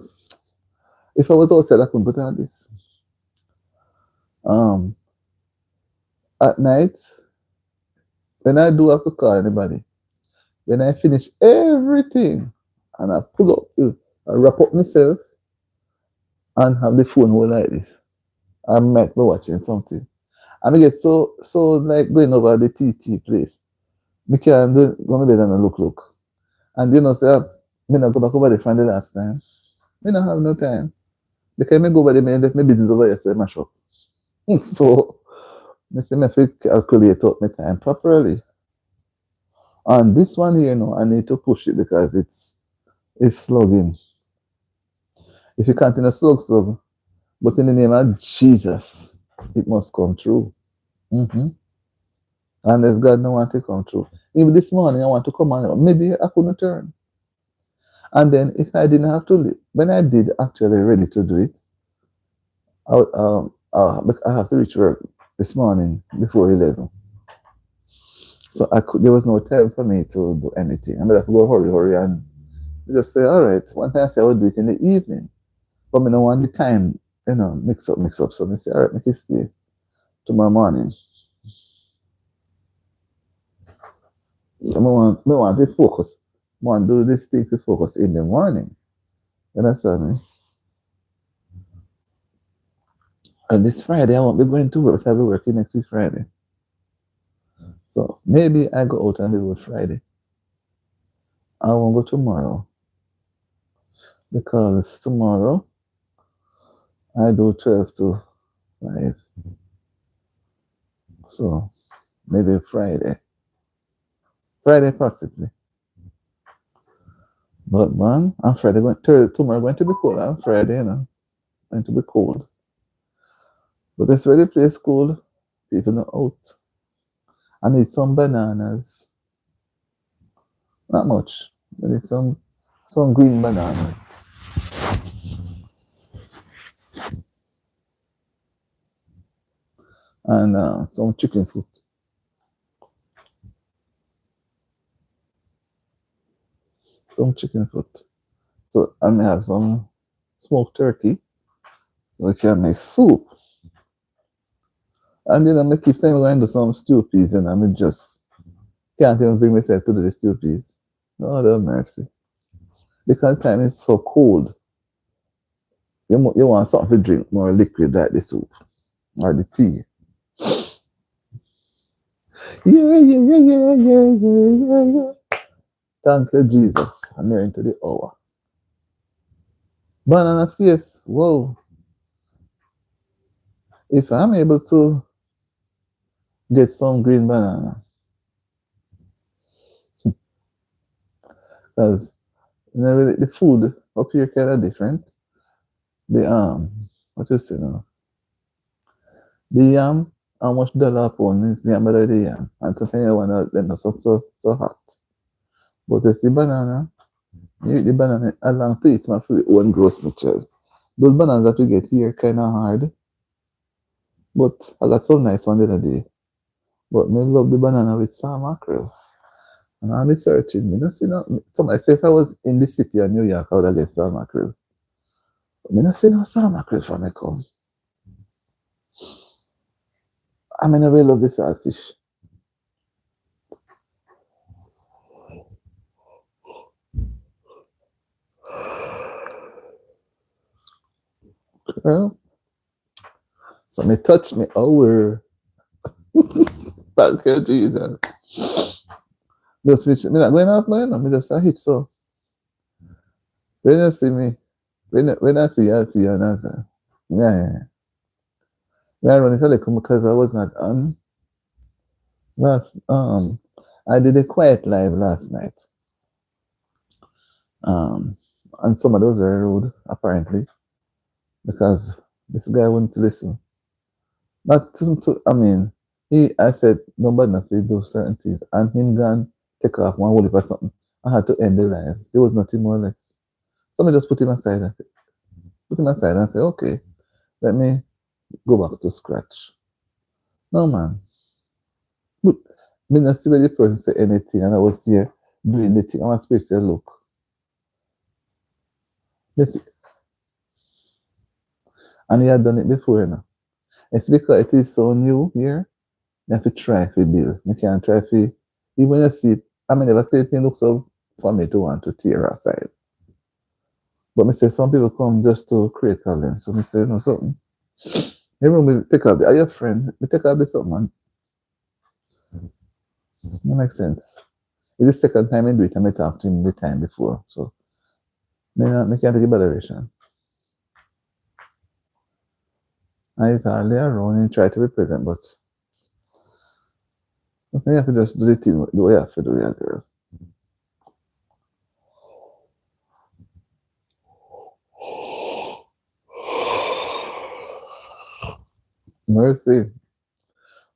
If I was outside, I could put on this. Um, at night, when I do have to call anybody, when I finish everything and I pull up, I wrap up myself and have the phone hold like this. I might be watching something. And I get so like going over the TT place. Me can do go to bed and look. And you know, say me not go back over there from the last time. Me not have no time. Because me go over there, me let me business over here, say my shop. So me say me have to calculate out my time properly. And this one here, no, I need to push it because it's slugging. If you continue slug, but in the name of Jesus, it must come true. Mm-hmm. Unless God no want to come true. Even this morning, I want to come on. Maybe I couldn't turn. And then if I didn't have to, when I did actually ready to do it, I have to reach work this morning before 11. So there was no time for me to do anything. I have to go hurry, and just say, all right. One time I said I would do it in the evening, but I don't want the time, mix up. So I say, all right, make it stay tomorrow morning. I want to focus. I want to do this thing to focus in the morning. You understand me? And this Friday, I won't be going to work. I'll be working next week Friday. So maybe I go out on the road Friday. I won't go tomorrow. Because tomorrow, I do 12 to 5. So maybe Friday. Friday, possibly. But man, on Friday, tomorrow going to be cold. On Friday, going to be cold. But it's really place cold. People are out. I need some bananas. Not much. I need some green bananas. And some chicken foot. Some chicken foot. So I may have some smoked turkey. We can make soup. And then I keep saying we're going to do some stew peas, and I just can't even bring myself to do the stew peas. No, have mercy. Because time is so cold. You want something to drink more liquid like the soup or the tea. Yeah. Thank you, Jesus. I'm nearing to the hour. Banana space. Whoa. If I'm able to get some green banana, because the food up here kind of different. The what you say now? The yam, how much dollar pound is the yam better the yam? And sometimes you want them not so hot. But you see banana, you eat the banana along to it, my food one gross material. Those bananas that we get here kind of hard. But I got some nice one the other day. But me love the banana with some mackerel. And I'm searching. Me not see no. Somebody say if I was in the city of New York, I would have get some mackerel. But me not see no some mackerel for me come. I mean, I really love the saltfish. Well, so me touch me over. Thank you, Jesus. Just me not going off now, me just a hit so. When you see me, when I see you, I'll see you and answer. Yeah, yeah. Yeah, I run it a little because I was not on last. I did a quiet live last night. Um, and somebody was very rude apparently because this guy wouldn't listen. Not to I mean, I said nobody not to do certain things, and him gone take off one whole heap or something. I had to end the live. There was nothing more left. Somebody just put him aside and put him aside and say, okay, let me go back to scratch. No man. But me not see where the person say anything and I was here doing the thing. I want spirit say, look. This, and he had done it before, you know. It's because it is so new here, you have to try to build. You can't try to even when you see it, I mean never see it looks so for me to want to tear aside. But me say some people come just to create problems. So me say no something. Even we take up are your friend, we take up this something man. It makes sense. It's the second time I do it and I talked to him the time before. So me can't take evaluation. I hardly around and try to be present, but you have to just do the thing the way you have to do it, girl. Mercy.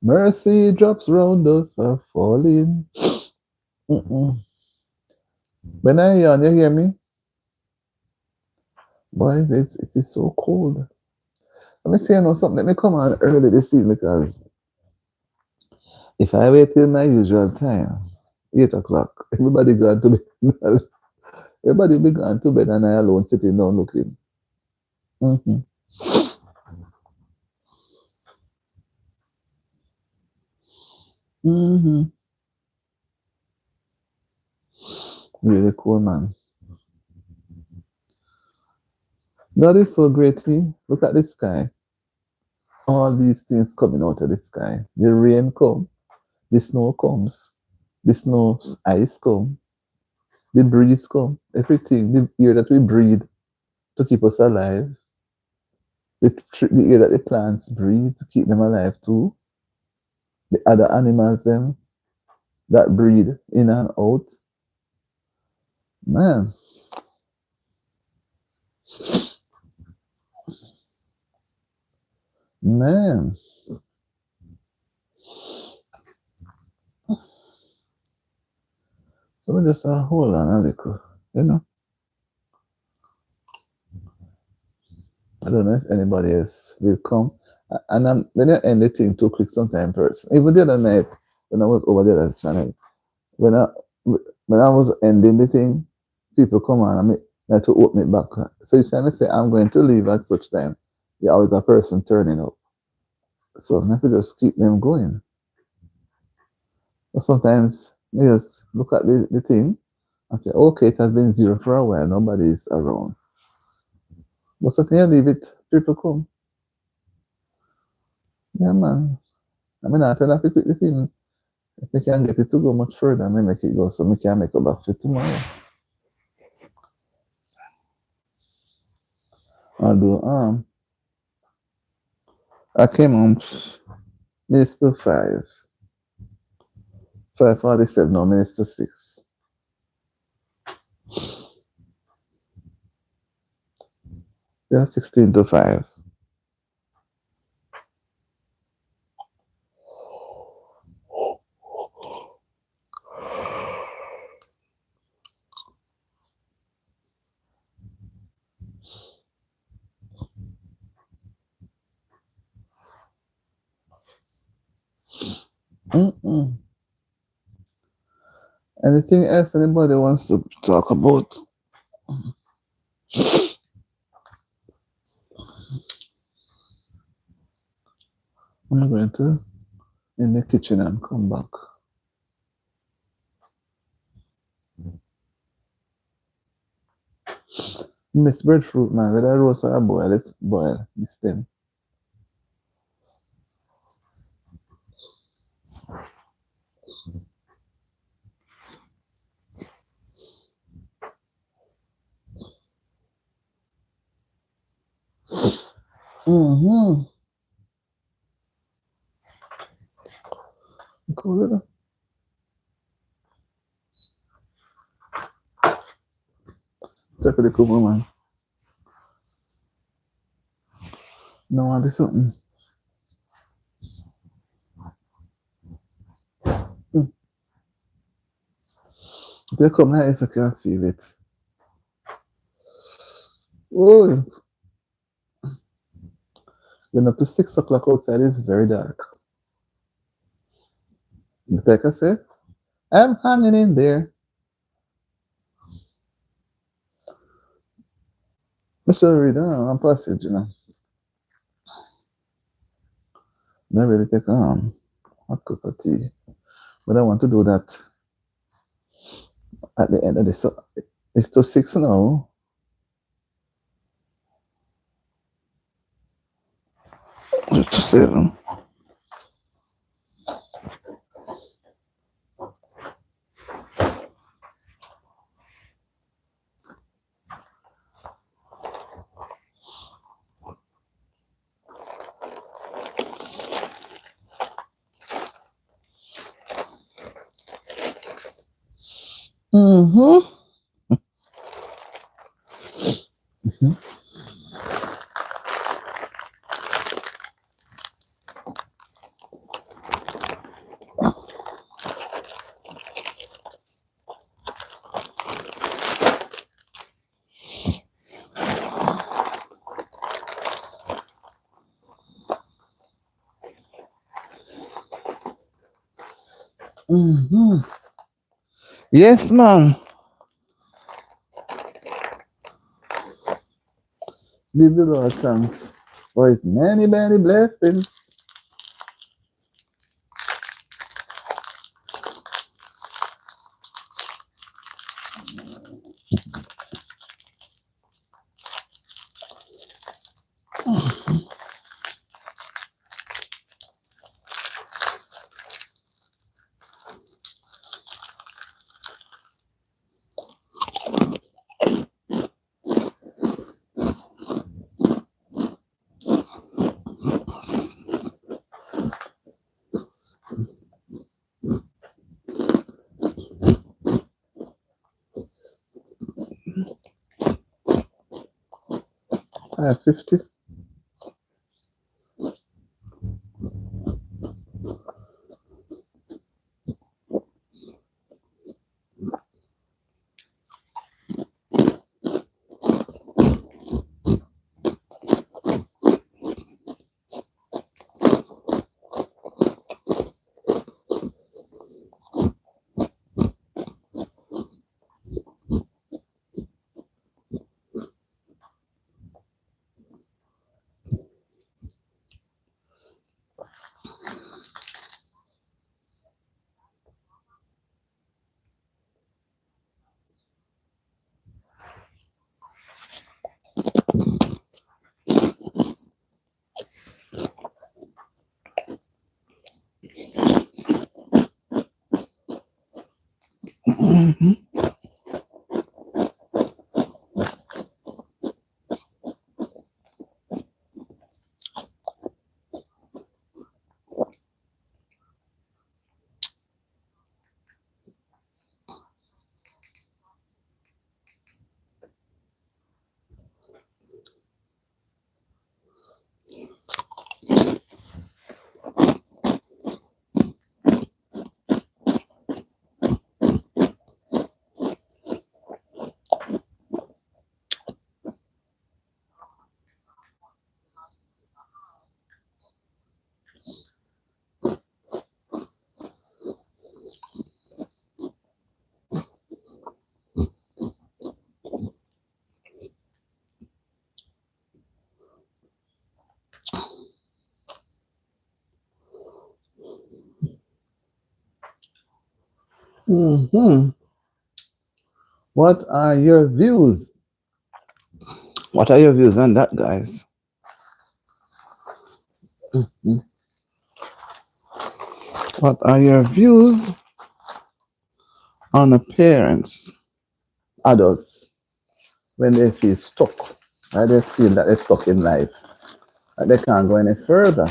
Mercy drops round us are falling. Mm-mm. When I yawn, you hear me? Boy, it is so cold. Let me say you know something. Let me come on early this evening because if I wait till my usual time, 8 o'clock, everybody gone to bed. Everybody be gone to bed and I alone sitting down looking. Mm-hmm. Mm-hmm. Really cool, man. God is so great. Look at the sky. All these things coming out of the sky. The rain comes, the snow comes, the snow ice comes, the breeze comes, everything, the air that we breathe to keep us alive, the air that the plants breathe to keep them alive too, the other animals them that breathe in and out. Man, man. So we just hold on a little, you know. I don't know if anybody else will come. And when I end the thing too quick sometimes person. Even the other night when I was over the other channel, when I was ending the thing, people come on and I had to open it back. So you see, I say I'm going to leave at such time. There always a person turning up. So I have to just keep them going. But sometimes you just look at the thing and say, okay, it has been zero for a while, nobody is around. But something you leave it, people come. Yeah, man. I mean, I try not to quit the thing. If we can get it to go much further, I may make it go so we can make a back for tomorrow. I'll do I came home minutes to 5:47 no minutes to 6. Yeah, 16 to 5. Mm-mm. Anything else anybody wants to talk about? I'm going to in the kitchen and come back. Miss breadfruit, man, whether I roast or I boil, let's boil the stem. Mm-hmm. Cool. Take the cool man. No, I do something. Mm. If you come here, I can feel it. Oh, then up to 6 o'clock outside is very dark. Like I said, I'm hanging in there. Mr. Reader, I'm passage, you know. Not really take a cup of tea. But I want to do that at the end of the so it's to 6 now. To 7. Mm-hmm. Mm-hmm. Yes, man. Give the Lord thanks for his many, many blessings. I have 50. Mm-hmm. Mm-hmm. What are your views? What are your views on that, guys? Mm. What are your views on the parents, adults, when they feel stuck? Or they feel that they're stuck in life? They can't go any further.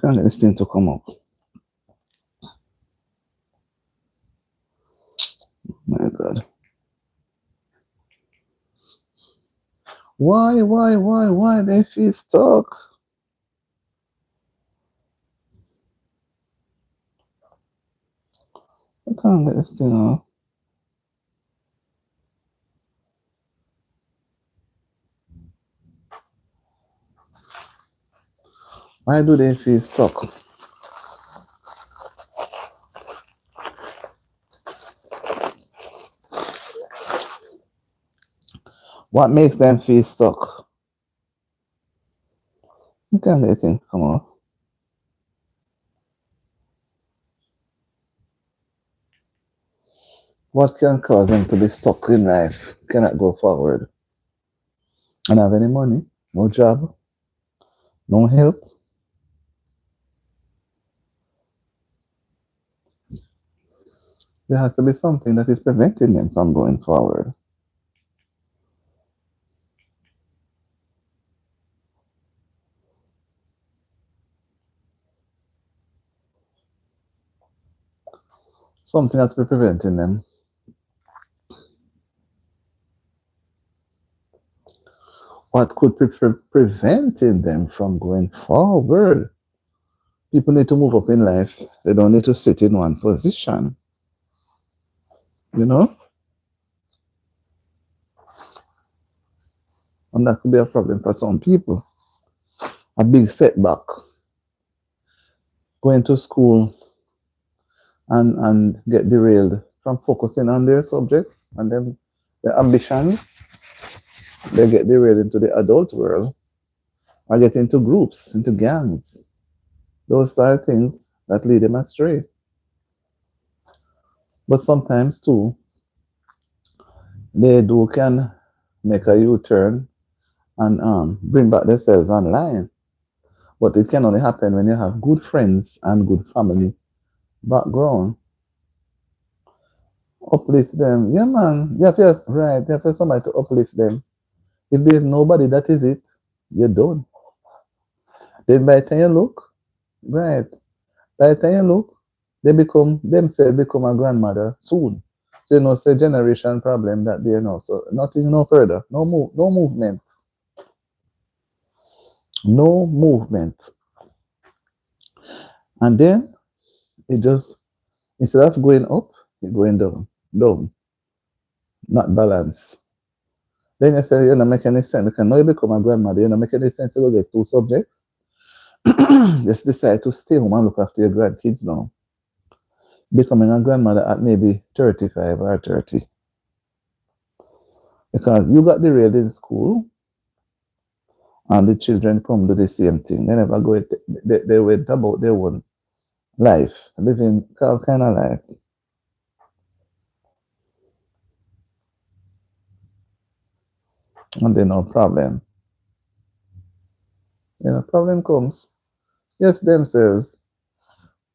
Can't get this thing to come up. My God. Why they feel stuck? I can't get this thing off. Why do they feel stuck? What makes them feel stuck? You can't let it come off. What can cause them to be stuck in life? Cannot go forward. And have any money, no job, no help. There has to be something that is preventing them from going forward. Something that's preventing them. What could be preventing them from going forward? People need to move up in life. They don't need to sit in one position. You know? And that could be a problem for some people. A big setback. Going to school and get derailed from focusing on their subjects and then the ambition, they get derailed into the adult world or get into groups, into gangs. Those are things that lead them astray. But sometimes too, they do can make a U-turn and bring back themselves online. But it can only happen when you have good friends and good family background. Uplift them. Yeah, man. You have to, right. You have to have somebody to uplift them. If there's nobody that is it, you're done. Then by the time you look, right. By the time you look, they become themselves become a grandmother soon. So you know, it's a generation problem that they know. So nothing no further. No movement. No movement. And then it just instead of going up, it's going down. Down. Not balance. Then you say you're not making any sense. Because now you become a grandmother, you're not making any sense to go get two subjects. Just decide to stay home and look after your grandkids now. Becoming a grandmother at maybe 35 or 30. Because you got derailed in school and the children come do the same thing. They never go, they went about their own life, living all kind of life. And then no problem. Problem comes. Yes, themselves.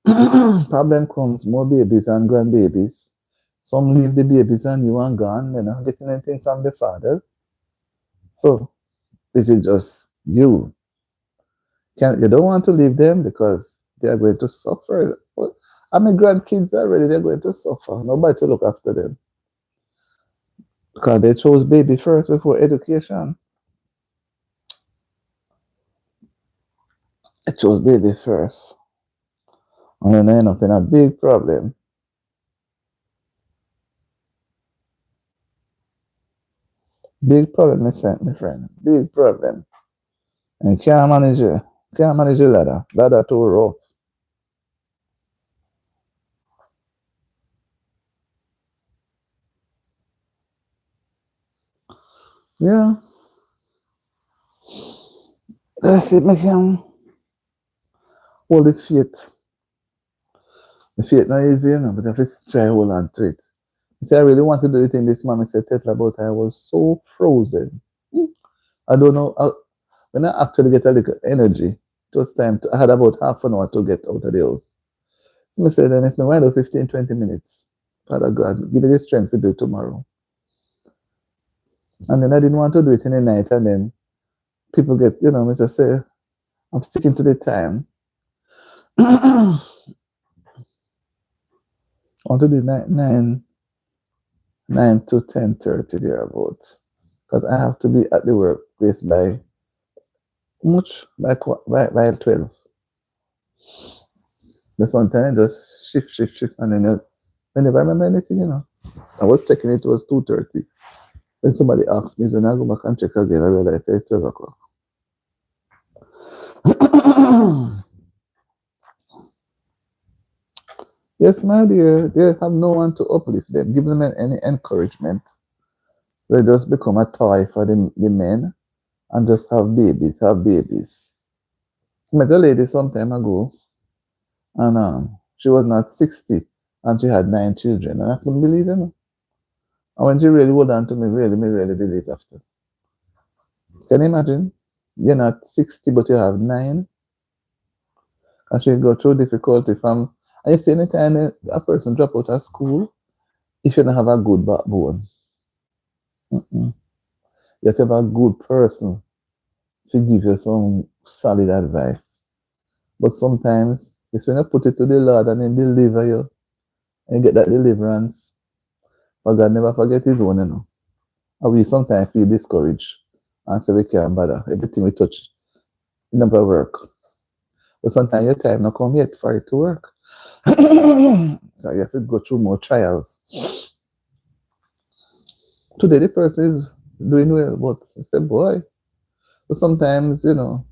Problem comes, more babies and grandbabies. Some leave the babies and you and gone, they're not getting anything from the fathers. So is it just you? You don't want to leave them because they are going to suffer. I mean, grandkids already, they're going to suffer. Nobody to look after them. Because they chose baby first before education. They chose baby first. And then they end up in a big problem. Big problem, my friend. Big problem. And can't manage it. Can't manage the ladder. Ladder too rough. Yeah. That's it, make him hold the faith. The faith not easy, but I have to try hold on to it. He said, I really want to do the thing this man said Tetla, but I was so frozen. I don't know. When I actually get a little energy, it was time to, I had about half an hour to get out of the house. I said, then if I wind up 15, 20 minutes, Father God, give me the strength to do it tomorrow. And then I didn't want to do it in the night, and then people get, me just say, I'm sticking to the time. I want to do 9 to 10:30 thereabouts. Because I have to be at the workplace by much, by 12. The sometimes I just shift, and then whenever I remember anything. I was checking it was 2:30. When somebody asked me, when I go back and check again, I realize it's 12 o'clock. Yes, my dear, they have no one to uplift them, give them any encouragement. They just become a toy for the men and just have babies. I met a lady some time ago, and she was not 60, and she had 9 children, and I couldn't believe it. And when she really hold on to me, me really believe after. Can you imagine? You're not 60, but you have 9, and she go through difficulty from. And you see, anytime a person drop out of school, if you don't have a good backbone, you have to have a good person to give you some solid advice. But sometimes it's when you put it to the Lord and He deliver you, and you get that deliverance. But God never forget His own. And we sometimes feel discouraged and say we can't bother. Everything we touch never work. But sometimes your time not come yet for it to work. So you have to go through more trials. Today the person is doing well, but I say, boy, but sometimes, you don't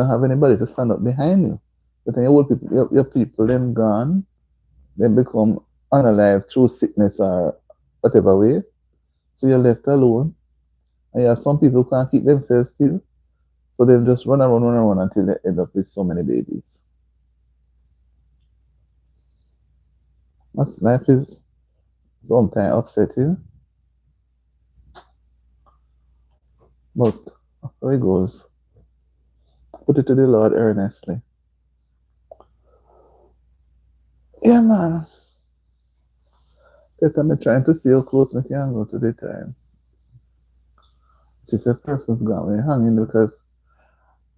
have anybody to stand up behind you. But then your people, them gone, they become unalive through sickness or whatever way. So you're left alone. And you have some people who can't keep themselves still. So they just run around until they end up with so many babies. Life is sometimes upsetting. But after it goes, put it to the Lord earnestly. Yeah, man. That I'm trying to see how close we can go to the time. She said, person's got me hanging because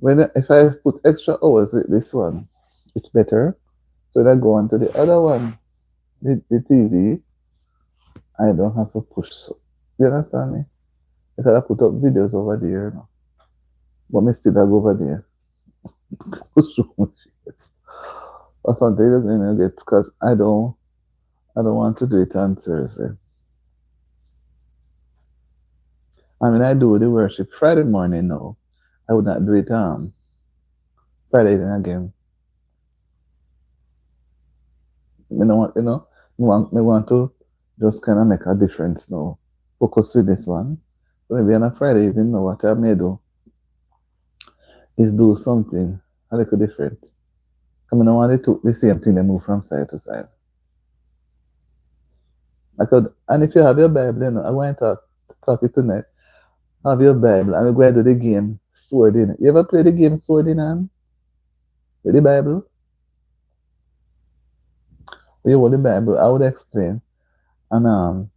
if I put extra hours with this one, it's better. So then I go on to the other one, the TV. I don't have to push. So, you understand me? Because I put up videos over there now. But me still I go over there. Push through my face. Or something doesn't get because I don't want to do it on Thursday. I mean, I do the worship Friday morning now. I would not do it Friday then again. Me know what me want to just kind of make a difference now. Focus with this one. So maybe on a Friday evening, what I may do is do something a little different. I mean, I want to do the same thing and move from side to side. And if you have your Bible, I want to talk it tonight. Have your Bible, and we're going to do the game Sword In. You ever play the game Sword In with the Bible? You hold the Bible, I would explain. And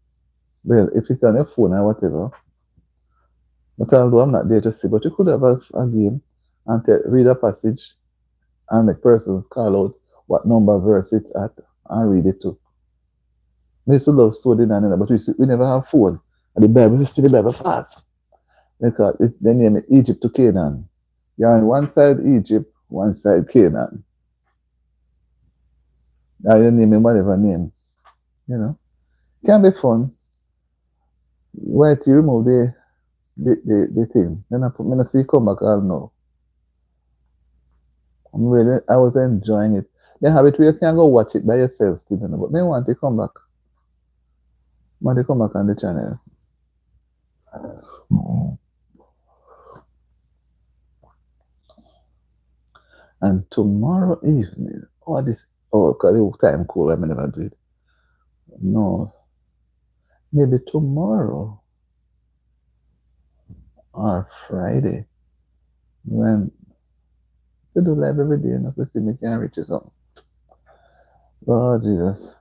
well, if it's on your phone or whatever, but although I'm not there to see, but you could have a game and read a passage and the persons call out what number verse it's at and read it too. We used to love Sword In, but we never have phone. And the Bible, just the Bible fast. Because they name it Egypt to Canaan. You're on one side Egypt, one side Canaan. Now you name it whatever name. Can be fun. Why to remove the thing? Then I put me see come back all now. I was enjoying it. They have it where you can go watch it by yourself still, but me want to come back. Want to come back on the channel. And tomorrow evening, because the time cool, I never do it. No, maybe tomorrow or Friday when they do live every day enough to see me can reach something. Lord Jesus.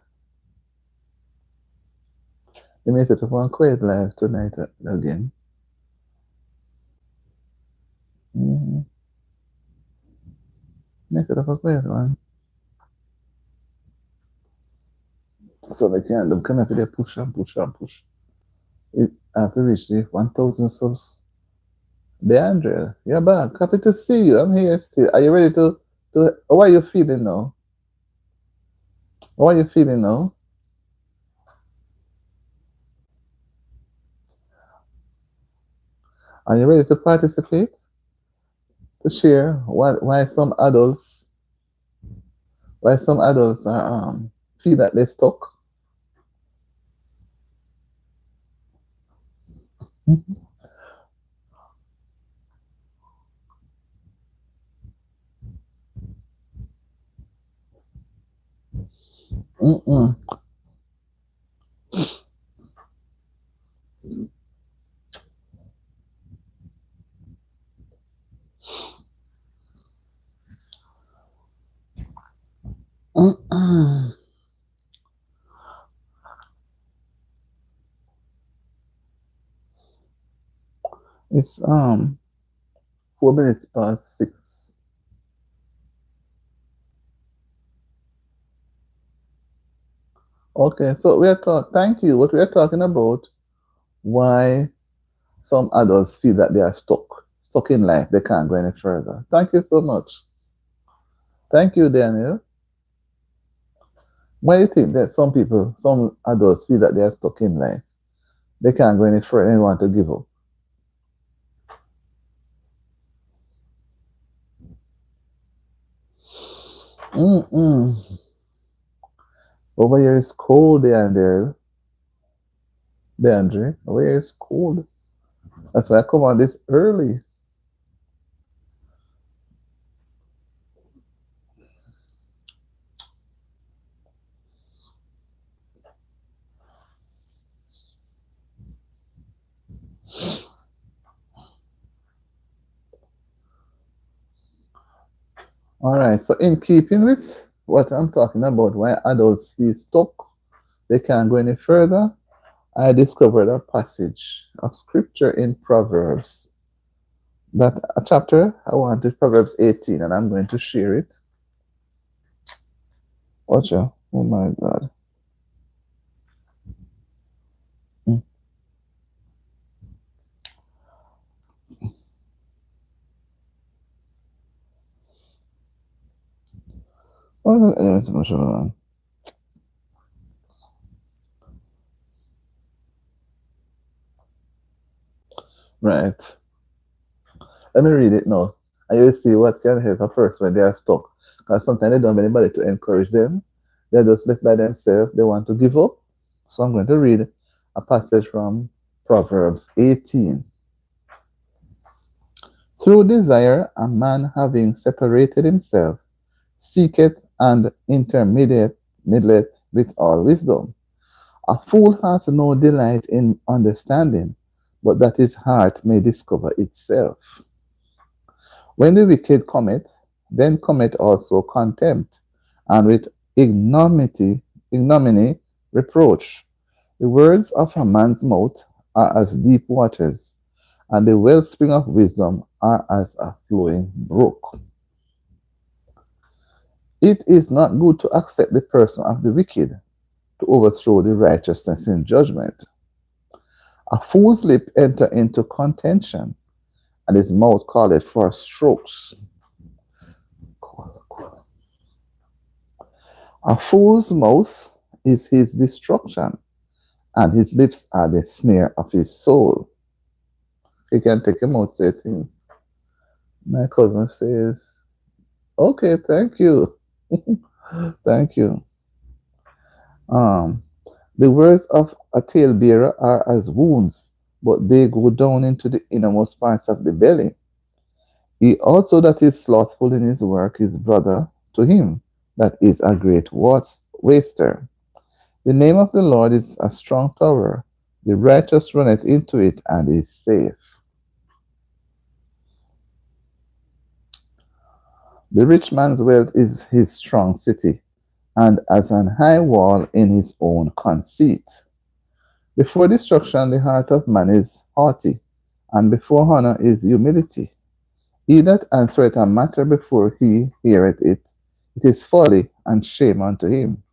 You may set up one quiet live tonight again. Mm-hmm. Make it up a quiet one. So they can't them come after they push and push and push. It have to reach the 1,000 subs. DeAndre, you're back. Happy to see you. I'm here still. Are you ready to how are you feeling now? How are you feeling now? Are you ready to participate? To share why some adults are feel that they're stuck? Mm-mm. Mm-mm. It's 4 minutes past 6. Okay, so thank you. What we are talking about, why some adults feel that they are stuck in life, they can't go any further. Thank you so much. Thank you, Daniel. Why do you think that some adults feel that they are stuck in life? They can't go any further and want to give up. Mm-mm. Over here is cold, Daniel. DeAndre, over here is cold. That's why I come on this early. All right, so in keeping with what I'm talking about, why adults feel stuck, they can't go any further, I discovered a passage of scripture in Proverbs. That a chapter I want is Proverbs 18, and I'm going to share it. Watch out. Oh my God. Mm. Right. Let me read it now. And you'll see what can help a person when they are stuck. Because sometimes they don't have anybody to encourage them. They're just left by themselves. They want to give up. So I'm going to read a passage from Proverbs 18. Through desire, a man having separated himself seeketh and intermediate midlet with all wisdom. A fool hath no delight in understanding, but that his heart may discover itself. When the wicked cometh, then cometh also contempt, and with ignominy reproach. The words of a man's mouth are as deep waters, and the wellspring of wisdom are as a flowing brook. It is not good to accept the person of the wicked, to overthrow the righteousness in judgment. A fool's lip enter into contention, and his mouth calleth for strokes. A fool's mouth is his destruction, and his lips are the snare of his soul. He can take him out, say things. My cousin says, okay, thank you. Thank you. Um, the words of a talebearer are as wounds, but they go down into the innermost parts of the belly. He also that is slothful in his work is brother to him that is a great waster. The name of the Lord is a strong tower. The righteous runneth into it and is safe. The rich man's wealth is his strong city, and as an high wall in his own conceit. Before destruction, the heart of man is haughty, and before honor is humility. He that answereth a matter before he heareth it, it is folly and shame unto him.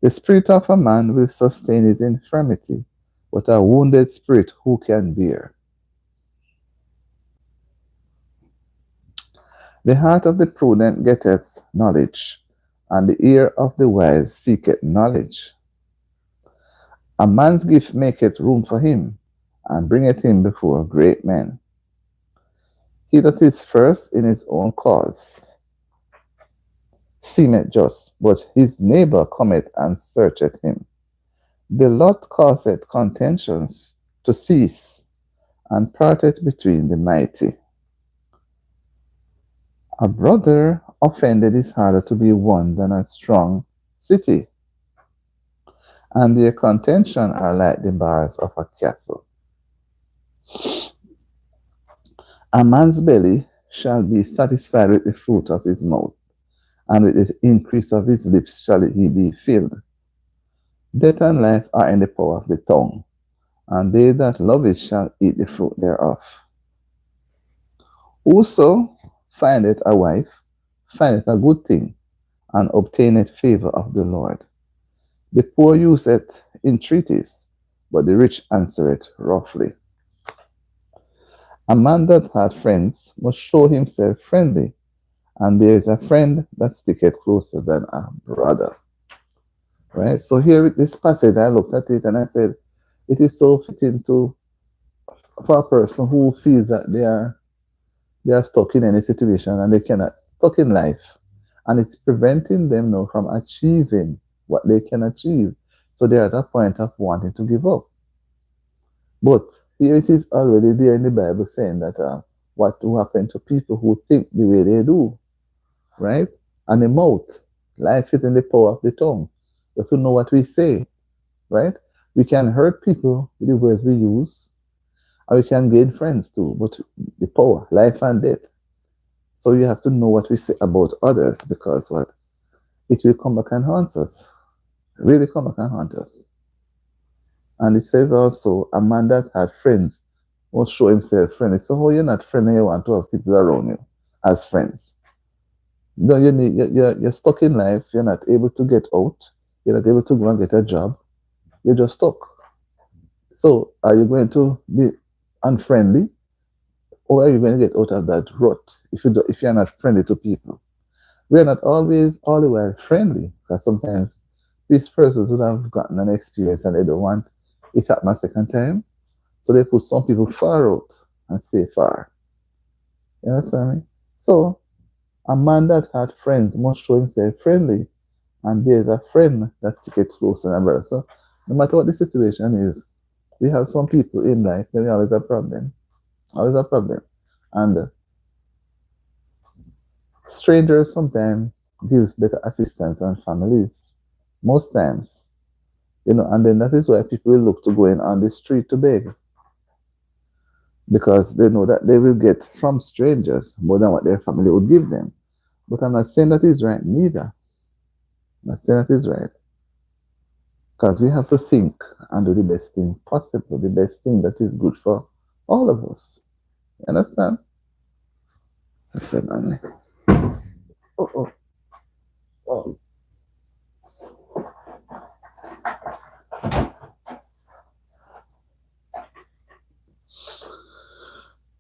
The spirit of a man will sustain his infirmity, but a wounded spirit who can bear? The heart of the prudent getteth knowledge, and the ear of the wise seeketh knowledge. A man's gift maketh room for him, and bringeth him before great men. He that is first in his own cause seemeth just, but his neighbor cometh and searcheth him. The lot causeth contentions to cease, and parteth between the mighty. A brother offended is harder to be won than a strong city, and their contention are like the bars of a castle. A man's belly shall be satisfied with the fruit of his mouth, and with the increase of his lips shall he be filled. Death and life are in the power of the tongue, and they that love it shall eat the fruit thereof. Whoso findeth a wife findeth a good thing, and obtaineth favor of the Lord. The poor useth entreaties, but the rich answereth roughly. A man that hath friends must show himself friendly, and there is a friend that sticketh closer than a brother. Right? So here with this passage, I looked at it and I said, it is so fitting to for a person who feels that they are stuck in any situation and they cannot stuck in life, and it's preventing them now from achieving what they can achieve. So they're at a point of wanting to give up. But here it is already there in the Bible saying that what will happen to people who think the way they do, right? And the mouth, life is in the power of the tongue. We have to know what we say, right? We can hurt people with the words we use, or we can gain friends too, but the power, life and death. So you have to know what we say about others, because what? It will come back and haunt us. Really come back and haunt us. And it says also, a man that had friends must show himself friendly. So how you're not friendly, you want to have people around you as friends. No, you're stuck in life, you're not able to get out, you're not able to go and get a job, you're just stuck. So are you going to be unfriendly, or are you going to get out of that rut if you're not friendly to people? We are not always all the way friendly, because sometimes these persons would have gotten an experience and they don't want it happen a second time. So they put some people far out and stay far. You understand me? So a man that had friends must show himself friendly, and there's a friend that gets close and a brother. So no matter what the situation is, we have some people in life, then we always have a problem. Always a problem. And strangers sometimes gives better assistance than families. Most times. And then that is why people will look to going on the street to beg. Because they know that they will get from strangers more than what their family would give them. But I'm not saying that is right neither. I'm not saying that is right. Because we have to think and do the best thing possible, the best thing that is good for all of us. You understand? I said, man. Oh.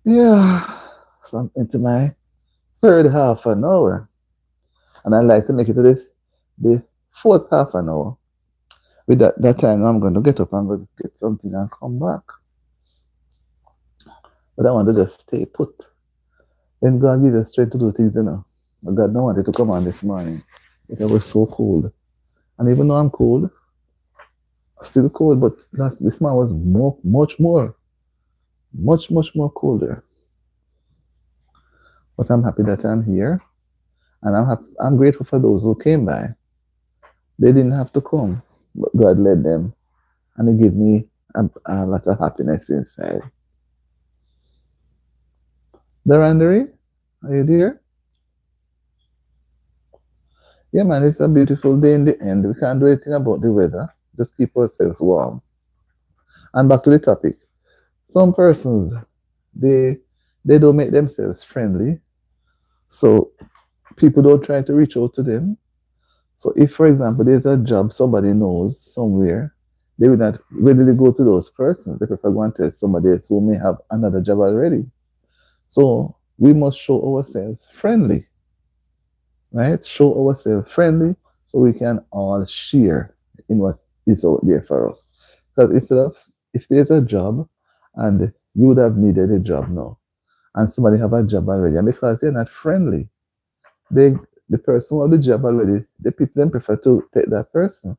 Yeah. So I'm into my third half an hour. And I like to make it to the fourth half an hour. With that time, I'm going to get up and go get something and come back. But I want to just stay put. Then God give you strength to do things. But God don't want it to come on this morning. It was so cold. And even though I'm cold, still cold, but this man was much more colder. But I'm happy that I'm here, and I'm grateful for those who came by. They didn't have to come, but God led them, and He gave me a lot of happiness inside. Darandari, are you there? Yeah, man, it's a beautiful day in the end. We can't do anything about the weather. Just keep ourselves warm. And back to the topic. Some persons they they don't make themselves friendly, so people don't try to reach out to them. So if, for example, there's a job somebody knows somewhere, they will not readily go to those persons. They prefer going to somebody else who may have another job already. So we must show ourselves friendly, right? Show ourselves friendly so we can all share in what is out there for us. Because instead of, if there's a job and you would have needed a job now, and somebody have a job already, and because they're not friendly, they the person who have the job already, the people then prefer to take that person.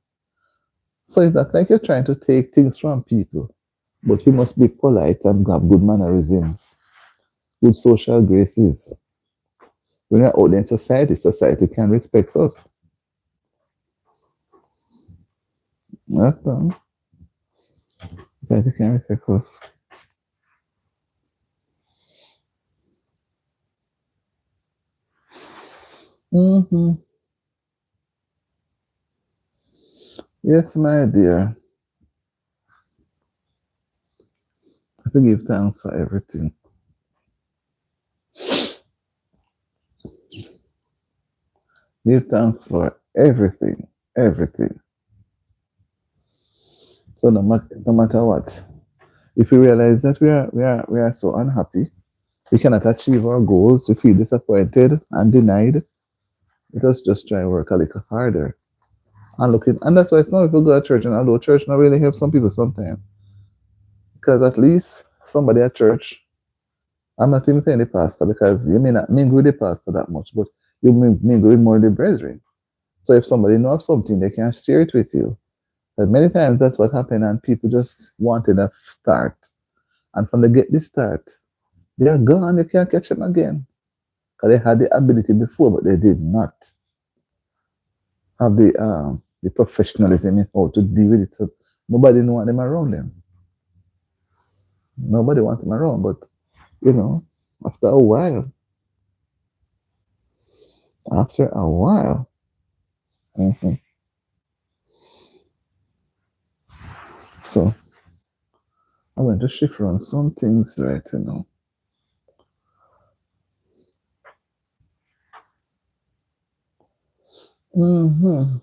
So it's not like you're trying to take things from people, but you must be polite and have good mannerisms, good social graces. When you're out in society, society can respect us. That's society can respect us. Mm-hmm. Yes, my dear. I have to give thanks for everything. Give thanks for everything. Everything. So no matter what, if we realize that we are so unhappy, we cannot achieve our goals, we feel disappointed and denied, let us just try and work a little harder. And that's why some people go to church, and although church not really help some people sometimes, because at least somebody at church, I'm not even saying the pastor, because you may not mingle with the pastor that much, but you may mingle with more of the brethren. So if somebody knows something, they can share it with you. But many times that's what happened, and people just wanted a start. And from the get this start, they are gone, you can't catch them again. Because they had the ability before, but they did not have the professionalism in how to deal with it. So nobody want them around them. Nobody wants them around. But you know, after a while, after a while, mhm. So I went to shift around some things right now. Mm-hmm.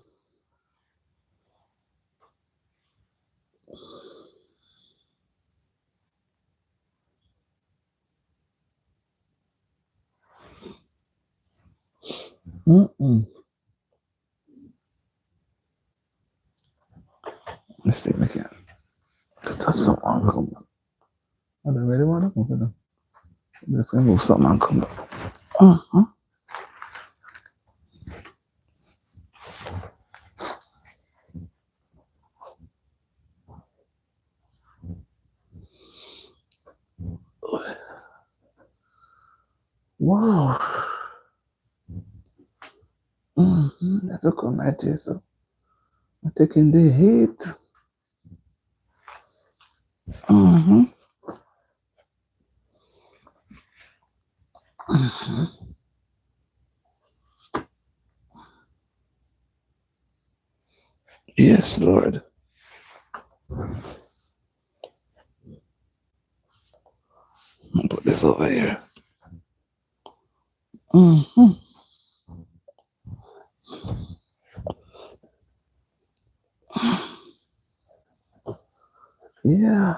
Mm-mm. Let's see if I can touch someone come back. I don't really want to move it. I'm just gonna move something and come back. Uh-huh. Wow. Mm-hmm. That look on right here, so I'm taking the heat. Mm-hmm. Mm-hmm. Yes, Lord. I'll put this over here. Mm-hmm. Yeah.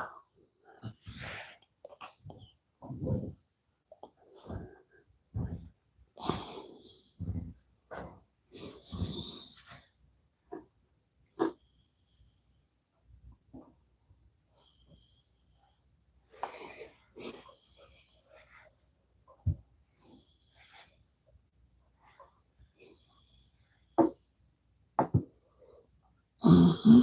Mm-hmm.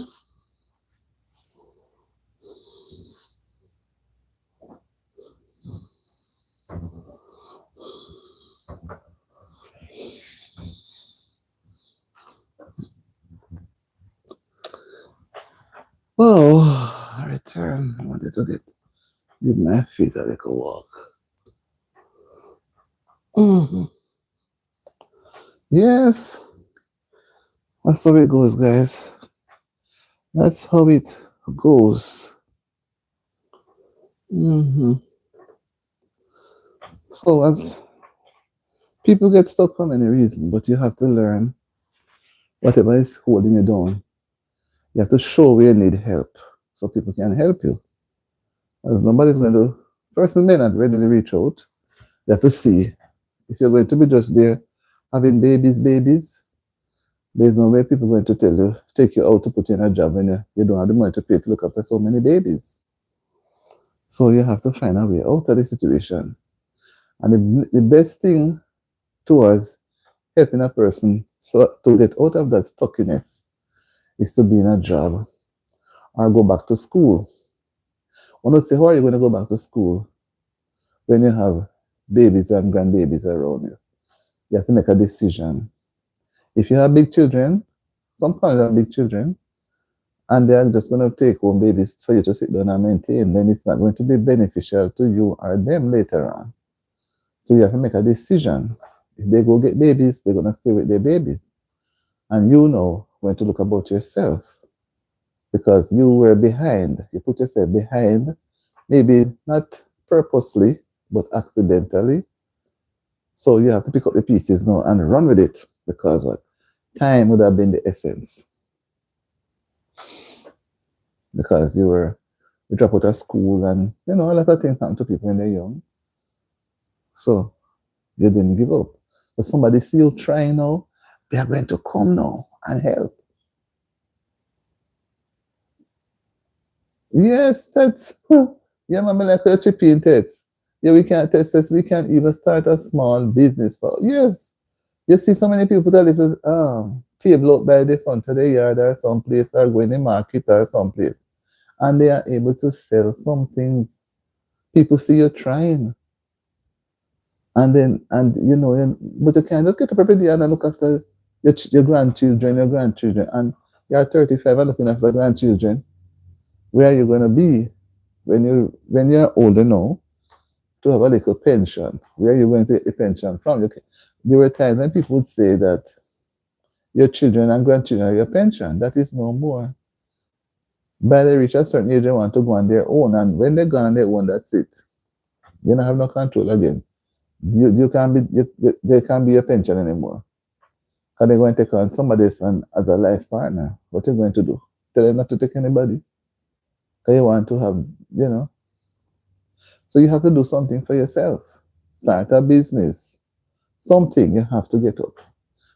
Oh, I return. I wanted to give my feet a little walk. Mm-hmm. Yes, that's how it goes, guys. That's how it goes. Hmm. So as people get stuck for many reasons, but you have to learn whatever is holding you down. You have to show where you need help so people can help you. As nobody's going to, person may not readily reach out. You have to see if you're going to be just there having babies, there's no way people are going to tell you, take you out to put you in a job when you don't have the money to pay to look after so many babies. So you have to find a way out of the situation. And the best thing towards helping a person so to get out of that stuckiness is to be in a job or go back to school. When you say, how are you going to go back to school when you have babies and grandbabies around you? You have to make a decision. If you have big children, some parents have big children, and they are just going to take home babies for you to sit down and maintain, then it's not going to be beneficial to you or them later on. So you have to make a decision. If they go get babies, they're going to stay with their babies. And you know when to look about yourself because you were behind. You put yourself behind, maybe not purposely, but accidentally. So you have to pick up the pieces now and run with it because what? Time would have been the essence. Because you drop out of school and a lot of things happen to people when they're young. So you didn't give up. But somebody see you trying now, they are going to come now and help. Yes, that's yeah, man, like a chipping test. Yeah, we can test this. We can even start a small business for yes. You see so many people that is table out by the front of the yard or someplace or going in market or someplace. And they are able to sell some things. People see you trying. And then but you can't just get up every day and look after your grandchildren, and you're 35 and looking after grandchildren. Where are you gonna be when you're older now to have a little pension? Where are you going to get the pension from? There were times when people would say that your children and grandchildren are your pension. That is no more. By they reach a certain age, they want to go on their own, and when they're gone on their own, that's it. You don't have no control again. You can't be they can't be your pension anymore. Because they're going to take on somebody else as a life partner. What are you going to do? Tell them not to take anybody. Because you want to have, you know. So you have to do something for yourself. Start a business. Something you have to get up.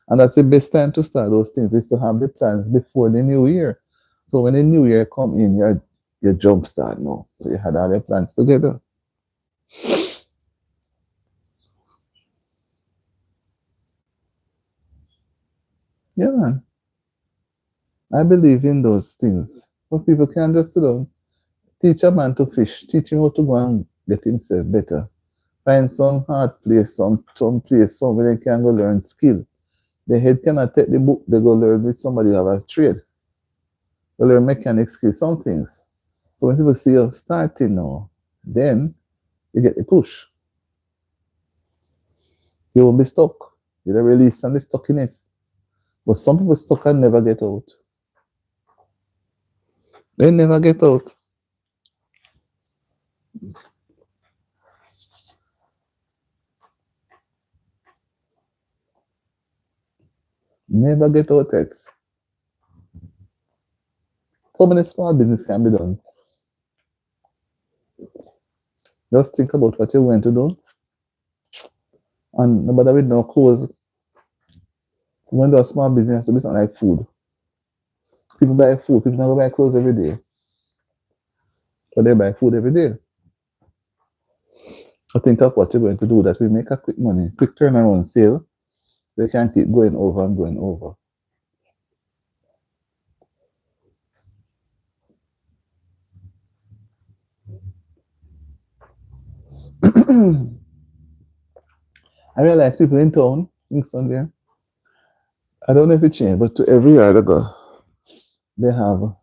And that's the best time to start those things is to have the plans before the new year. So when the new year come in, you jump start now. So you had all your plans together. Yeah, man. I believe in those things. But people can just teach a man to fish, teach him how to go and get himself better. Find some hard place, some place somewhere they can go learn skill. The head cannot take the book, they go learn with somebody who have a trade. They learn mechanic skill, some things. So when people see you starting now, then you get the push. You won't be stuck. You'll release some of the stuckiness. But some people stuck and never get out. They never get out. Never get out it. So many small business can be done. Just think about what you're going to do. And nobody with no clothes. When do a small business has to be something like food. People buy food, people don't buy clothes every day. But they buy food every day. So think of what you're going to do that will make a quick money, quick turnaround sale. They can't keep going over and going over. I realize people in town, Kingston there, I don't know if it changed, but to every yard I go, they have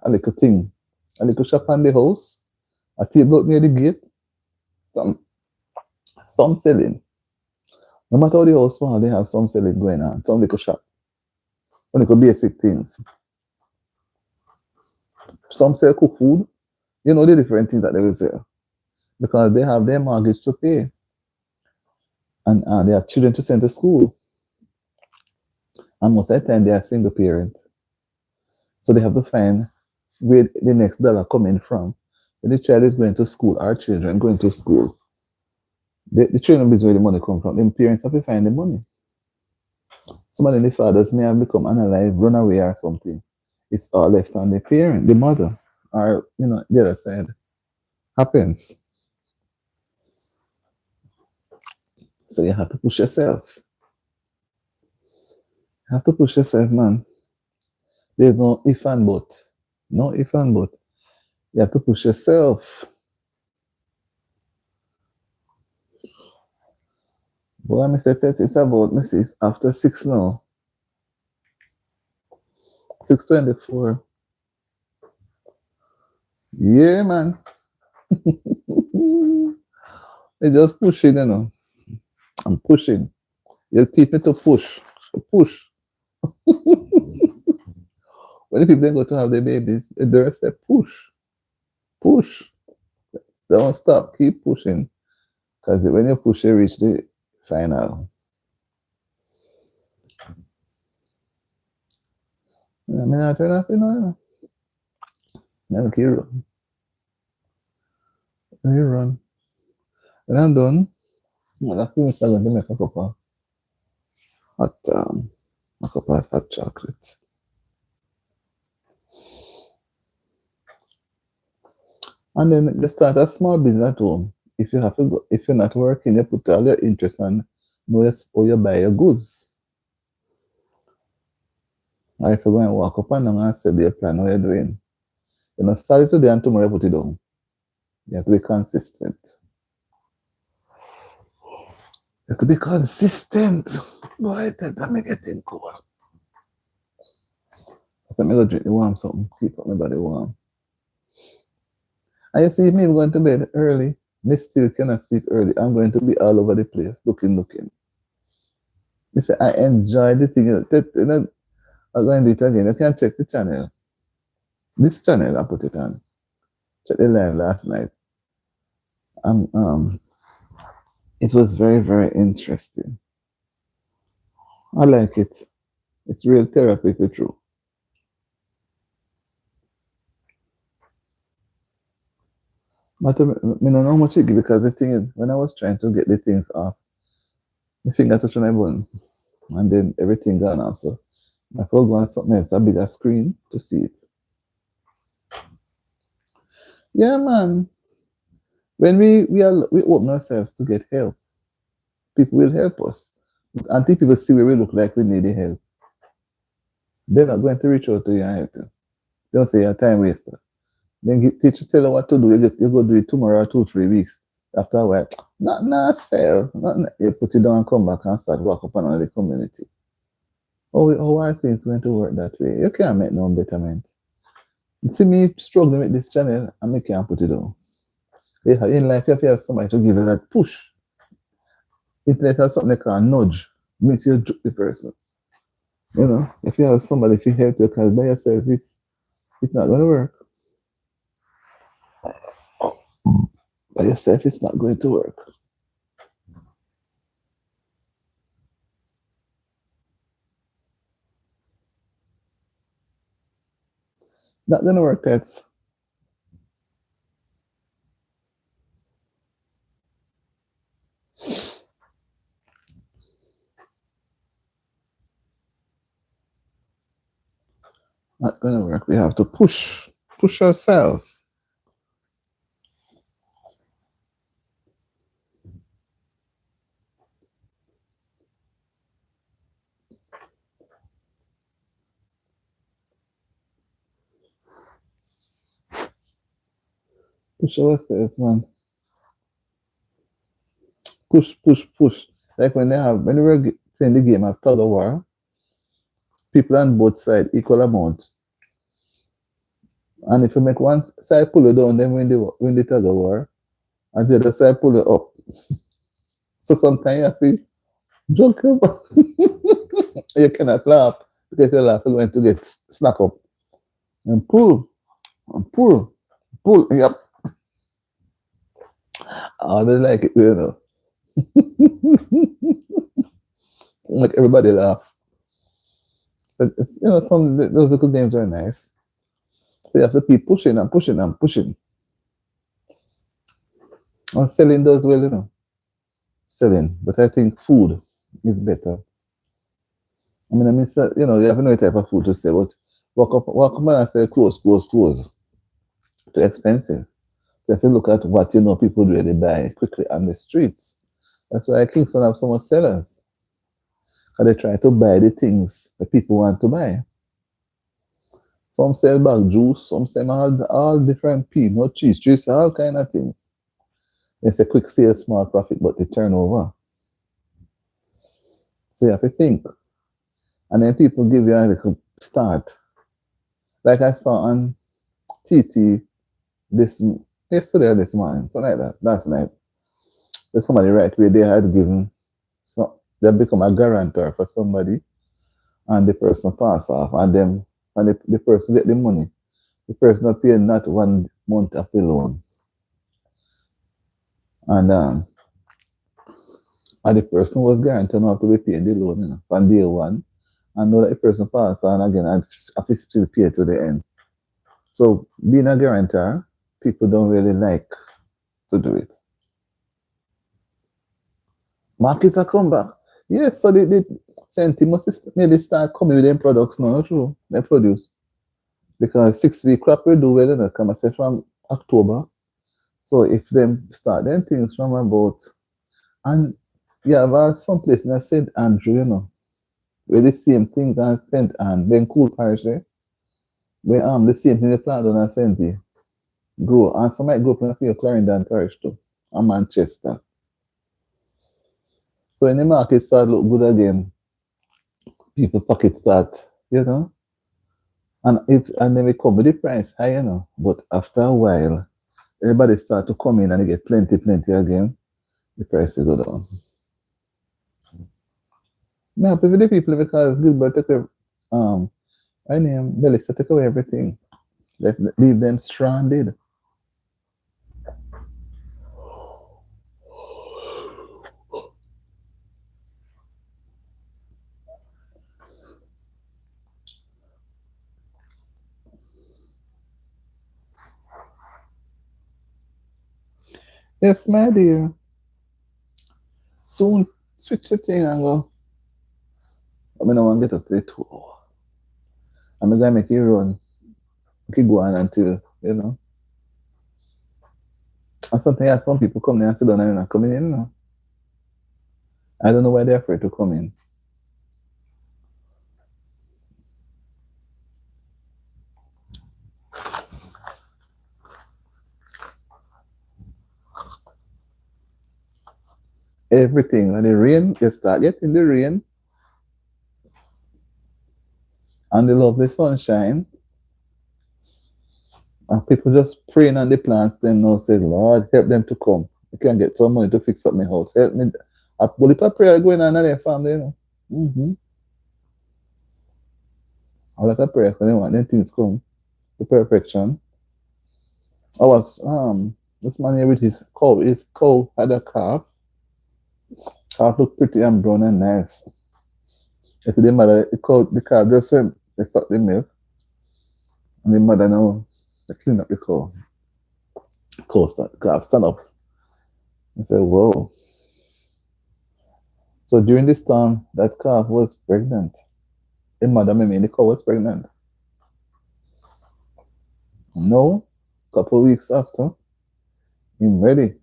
a little thing, a little shop on the house, a table out near the gate, some some selling. No matter how the house small, they have some selling going on, some little shop, some little basic things. Some sell cook food, the different things that they will sell. because they have their mortgage to pay, and they have children to send to school, and most of the time they are single parents, so they have to find where the next dollar coming from. When the child is going to school, our children going to school, the children is where the money come from. The parents have to find the money. Some of the fathers may have become unalive, run away or something. It's all left on the parent, the mother, or the other side. Happens. So you have to push yourself. You have to push yourself, man. There's no if and but. No if and but. You have to push yourself. Boy, Mr. Tet, it's about Mrs. After 6 now. 6:24. Yeah, man. They just pushing. I'm pushing. You teach me to push. So push. When the people go to have their babies, they say push. Push. Don't stop. Keep pushing. Because when you push, you reach the final. I mean, I turn off, Never keep run. You run. When I'm done, I think I'm going to make a cup of hot chocolate. And then just start a small business at home. If you have to go, if you're not working, you put all your interest on how you buy your goods. Or if you're going to walk up and down and set your plan, what you're doing. Start it today and tomorrow put it down. You have to be consistent. You have to be consistent. Boy, that make it think cool. Let me go drink the warm something. Keep up my body warm. And you see me going to bed early. Me still cannot sleep early. I'm going to be all over the place, looking. You say, I enjoy the thing. I'm going to do it again. You can check the channel. This channel, I put it on. Check the live last night. It was very, very interesting. I like it. It's real therapy, for true. But I don't know how much it give, because the thing is, when I was trying to get the things off, my finger touched on my button, and then everything gone off. So I thought want something else, a bigger screen to see it. Yeah, man. When we open ourselves to get help, people will help us. Until people see where we look like we need the help, they're not going to reach out to you and help you. Don't say you're a time waster. Then teacher tell you what to do. You go do it tomorrow or 2-3 weeks. After a while, not sell. You put it down and come back and start walk up on the community. How are things going to work that way? You can't make no betterment. You see me struggling with this channel and I can't put it down. In life, if you have somebody to give you that push, internet has something they call nudge, makes you juke the person. If you have somebody to help you, because by yourself, it's not going to work. By yourself, it's not going to work. Not going to work, pets. Not going to work. We have to push ourselves. Push ourselves, man. Push. Like when we were playing the game of tug of war, people on both sides equal amount. And if you make one side pull it down, then win the tug of war, and the other side pull it up. So sometimes you have to joke about. You cannot laugh, because if you laugh, you're going to get snapped up. And pull. Yep. I always like it, you know. Make everybody laugh. But it's, you know, some those little games are nice. So you have to keep pushing and pushing and pushing. And selling does well, you know. Selling. But I think food is better. I mean, you know, you have no type of food to sell, but walk up and say clothes, clothes, clothes. Too expensive. So if you look at what you know people really buy quickly on the streets, that's why Kingston have so much sellers. Because they try to buy the things that people want to buy. Some sell back juice, some sell all different peanut, cheese, all kind of things. It's a quick sale, small profit, but the turnover. So you have to think. And then people give you a little start. Like I saw on TT this yesterday or this morning, something like that, last night. There's somebody right where they had given, so they become a guarantor for somebody, and the person pass off, and them and the person get the money. The person not paying not 1 month of the loan, and and the person was guaranteed not to be paying the loan, you know, from day one, and know that the person pass on again and have to still pay to the end. So being a guarantor, people don't really like to do it. Markets are come back. Yes, so the Senti must maybe start coming with them products now, true. They produce. Because 6 week crop will do well, you know, come I say from October. So if them start them things from about and yeah, well some place in St. Andrew, you know, where the same thing as St. Anne, then cool parish there. Where the same thing they plant on a Senti grow. And some might grow up in a few Clarendon parish too. And Manchester. So when the market start look good again, people pocket start, you know. And then we come with the price high, you know. But after a while, everybody start to come in and they get plenty again. The price will go down. I'm happy with the people because Gilbert took away, um, I name Melissa took away everything. Leave them stranded. Yes, my dear. Soon switch the thing and go. I mean, I want to get up to the 2 hour. I'm gonna make it run. Keep going until, you know. And sometimes some people come there and sit down and they're not coming in, you know. I don't know why they're afraid to come in. Everything. When the rain, you start getting the rain and the lovely sunshine. And people just praying on the plants, then now say, Lord, help them to come. I can get some money to fix up my house. Help me. A bullet of prayer going on in their family, you know. Mm-hmm. A lot of prayer for them want them things come to perfection. I was this man here with his cow had a calf. Calf looked pretty and brown and nice. If the mother the calf just went, they suck the milk. And the mother now they clean up the cow. Calf stand up. I said, whoa. So during this time, that calf was pregnant. The mother, maybe the cow was pregnant. No, couple weeks after, him ready.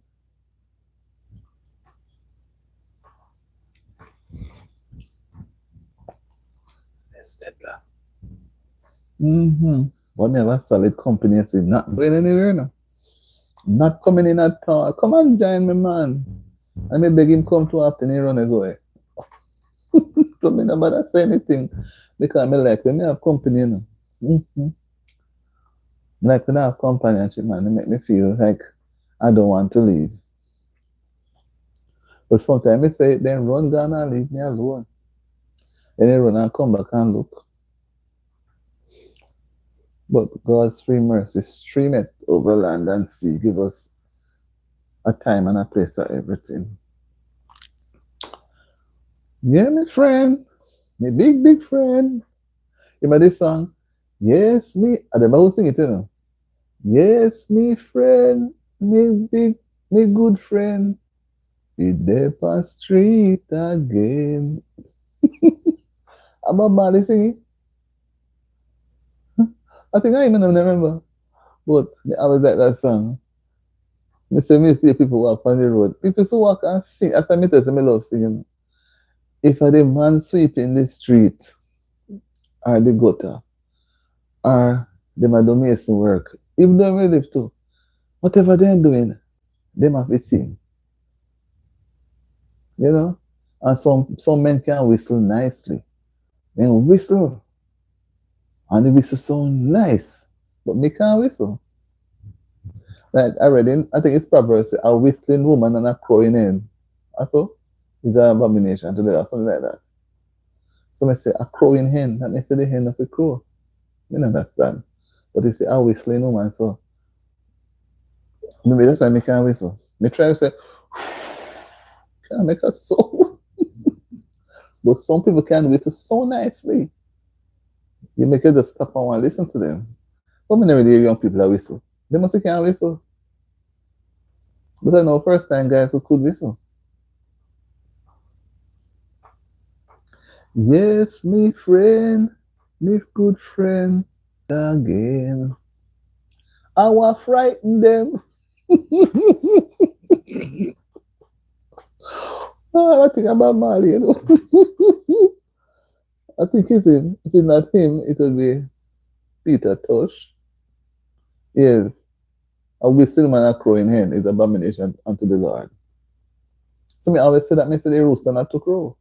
Mm-hmm. But never solid company. I said, not going anywhere now. Not coming in at all. Come and join me, man. And me beg him come to after he run away. So me no bother say anything. Because me like when me have company, you know. Mm-hmm. Like when I have companionship, man, it make me feel like I don't want to leave. But sometimes I say, then run down and leave me alone. Then they run and come back and look. But God's free mercy stream it over land and sea. Give us a time and a place for everything. Yeah, my friend, my big friend. You know this song? Yes, me. I never sing it, you know. Yes, me friend, me good friend. We there on street again. I'm a Marley singing. I think I even remember. But I was like that song. Me say me see people walk on the road. People who walk and sing. As I me tell me love singing. If I the man sweeping the street or the gutter or them a do mason work, even though we live too, whatever they're doing, them have to sing. You know? And some men can whistle nicely. Then whistle. And the whistle sound nice. But me can't whistle. Like I read in, I think it's Proverbs, a whistling woman and a crowing hen. Also, is an abomination to do or something like that. So I say a crowing hen, that makes the hen of a crow. You understand. But it's a whistling woman, so maybe that's why I can't whistle. Me try to say, can I make a sound? But some people can whistle so nicely. You make it just stop and want to listen to them. But me never hear young people that whistle. They must can't whistle. But I know first time guys who could whistle. Yes, me friend, me good friend, again. I will frighten them. I think about Marley, you know. I think it's him. If it's not him, it will be Peter Tosh. Yes. A whistling man a crowing hen is abomination unto the Lord. So me always say that me say the rooster not to crow.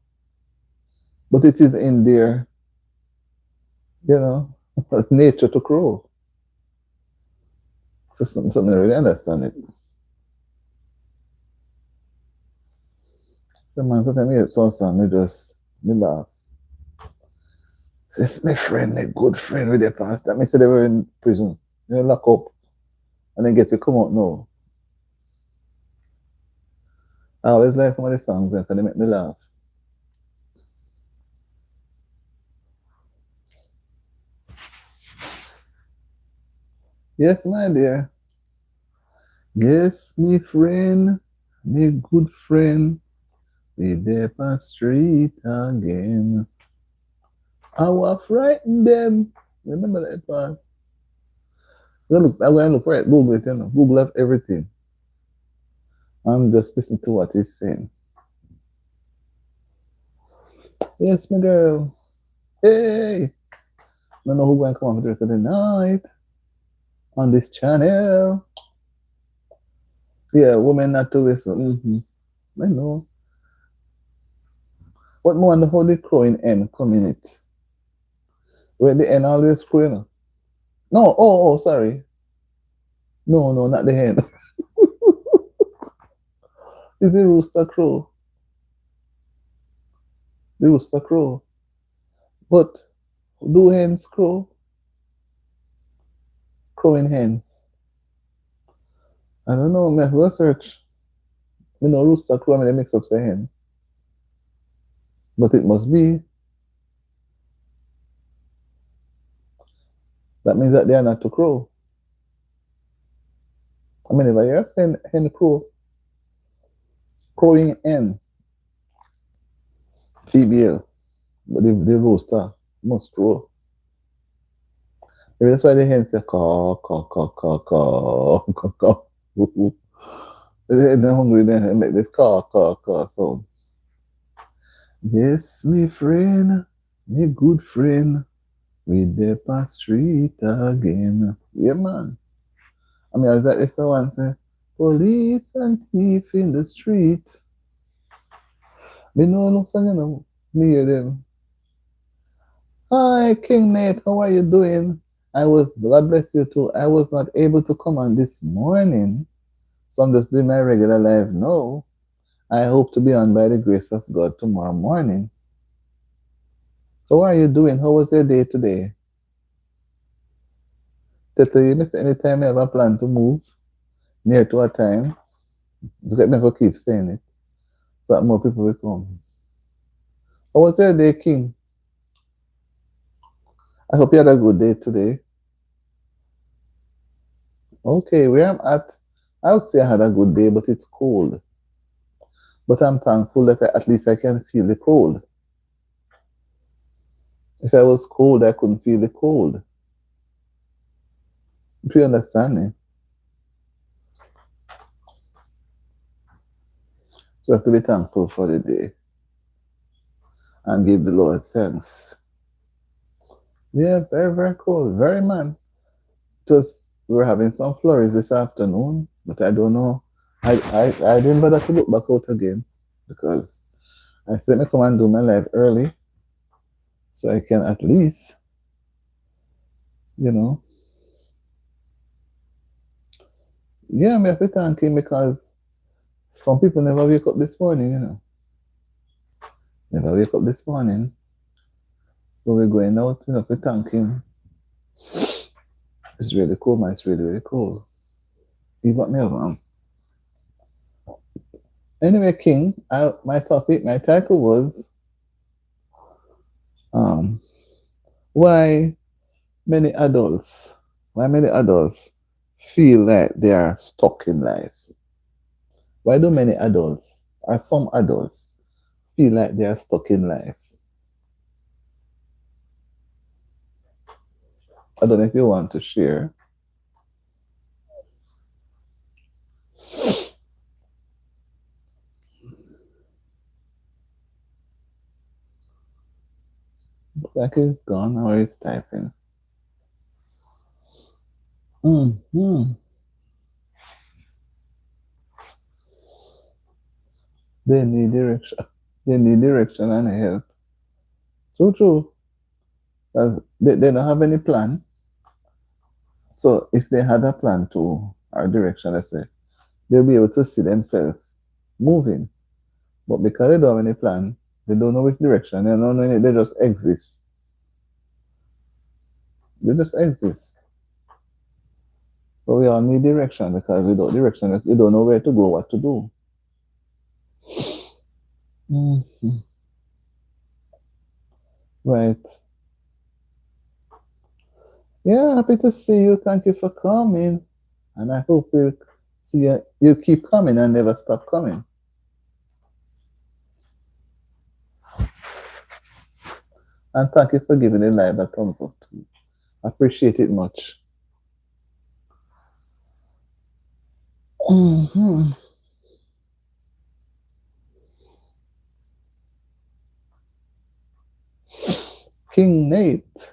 But it is in their, you know, nature to crow. So something I really understand it. So man, sometimes me some song, me laugh. It's my friend, my good friend with the past. That means they were in prison. They lock up and then get to come out now. I always like some of the songs and they make me laugh. Yes, my dear. Yes, me friend, me good friend. We there on street again. I will frighten them. Remember that part? I'm going to look for it. Google it, you know. Google up everything. I'm just listening to what he's saying. Yes, my girl. Hey! I don't know who's going to come on for the rest of the night on this channel. Yeah, women not to listen. I know. But more on how the crowing end come in it. Where the end always crowing. No, sorry. No, not the hen. It's the rooster crow. The rooster crow. But do hens crow? Crowing hens. I don't know, man. Go search. You know, rooster crow, I mean, they mix up the hen. But it must be. That means that they are not to crow. I mean, if I hear hen crow, crowing hen, female, but the rooster must crow. Maybe that's why the hen say caw, caw, caw, caw, caw, caw, caw. They're hungry, then make this caw, caw, caw sound. Yes, me friend, me good friend, we there on street again. Yeah, man. I mean, I was like this one say, police and thief in the street. Me know no song, you know. Me hear them. Hi, King Nate, how are you doing? God bless you too. I was not able to come on this morning, so I'm just doing my regular life now. I hope to be on by the grace of God tomorrow morning. How are you doing? How was your day today? Tete, you miss any time you have a plan to move near to a time? Look at me go keep saying it. So that more people will come. How was your day, King? I hope you had a good day today. Okay, where I'm at, I would say I had a good day, but it's cold. But I'm thankful that at least I can feel the cold. If I was cold, I couldn't feel the cold. If you understand me. So I have to be thankful for the day and give the Lord thanks. Yeah, very, very cold. Very, man. Just we were having some flurries this afternoon, but I don't know. I didn't bother to look back out again because I said me come and do my life early so I can at least, you know, yeah, me have to thank him because some people never wake up this morning, you know. Never wake up this morning. So we're going out, we have to thank him. It's really cold, man. It's really, really cold. Even me over. Anyway, King, my topic, my title was um, why many adults, why many adults feel like they are stuck in life. Why do many adults, or some adults, feel like they are stuck in life? I don't know if you want to share. Like it's gone or it's typing. Mm-hmm. They need direction. They need direction and help. True, true. 'Cause they don't have any plan. So if they had a plan to our direction, let's say, they'll be able to see themselves moving. But because they don't have any plan, they don't know which direction, they don't know any, they just exist. They just exist. So we all need direction because without direction, you don't know where to go, what to do. Mhm. Right. Yeah, happy to see you. Thank you for coming. And I hope we'll see you. You keep coming and never stop coming. And thank you for giving the live a thumbs up too. Appreciate it much. Hmm. King Nate.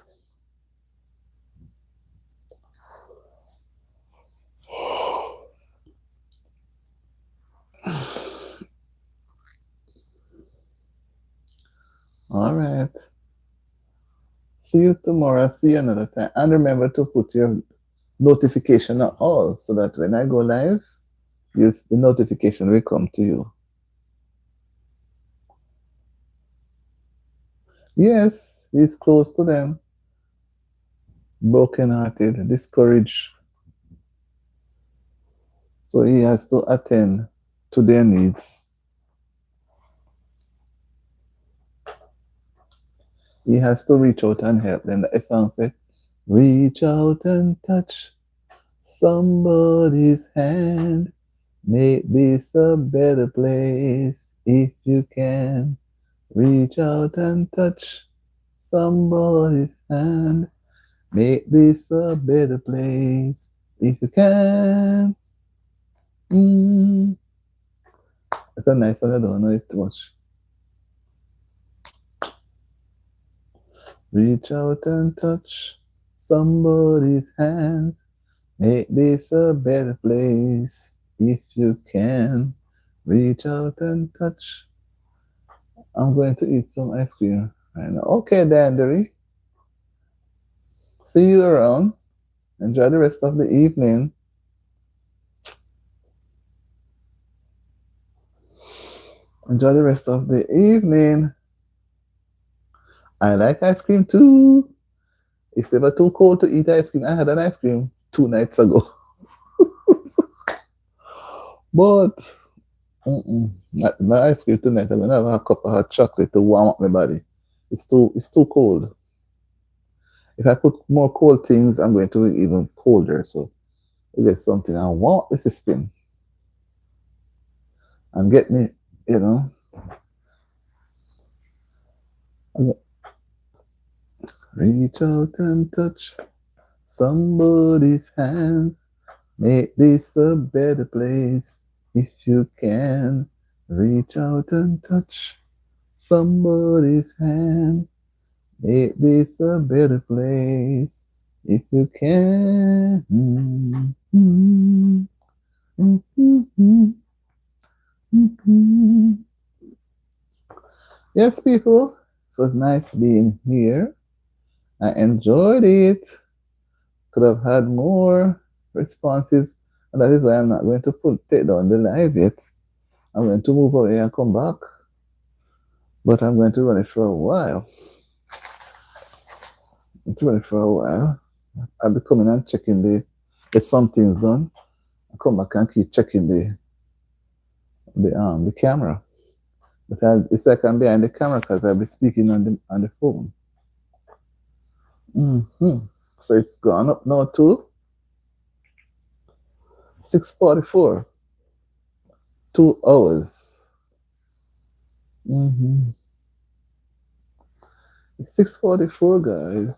All right. See you tomorrow. See you another time. And remember to put your notification on all so that when I go live, the notification will come to you. Yes, he's close to them, broken-hearted, discouraged. So he has to attend to their needs. He has to reach out and help them. The song said, reach out and touch somebody's hand. Make this a better place if you can. Reach out and touch somebody's hand. Make this a better place if you can. Mm. It's a nice one. I don't know it much. Reach out and touch somebody's hands. Make this a better place if you can. Reach out and touch. I'm going to eat some ice cream right now. Okay, Dandry. See you around. Enjoy the rest of the evening. Enjoy the rest of the evening. I like ice cream too. It's never too cold to eat ice cream. I had an ice cream 2 nights ago. But No ice cream tonight. I'm gonna have a cup of hot chocolate to warm up my body. It's too cold. If I put more cold things, I'm going to be even colder. So I get something I want the system and get me, you know. Reach out and touch somebody's hands. Make this a better place if you can. Reach out and touch somebody's hand. Make this a better place if you can. Yes, people, it was nice being here. I enjoyed it. Could have had more responses, and that is why I'm not going to take down the live yet. I'm going to move away and come back, but I'm going to run it for a while. I'll be coming and checking the something's done. I come back and keep checking the camera. But it's like I'm behind the camera because I'll be speaking on the phone. So it's gone up now to 6:44. 2 hours. 6:44, guys.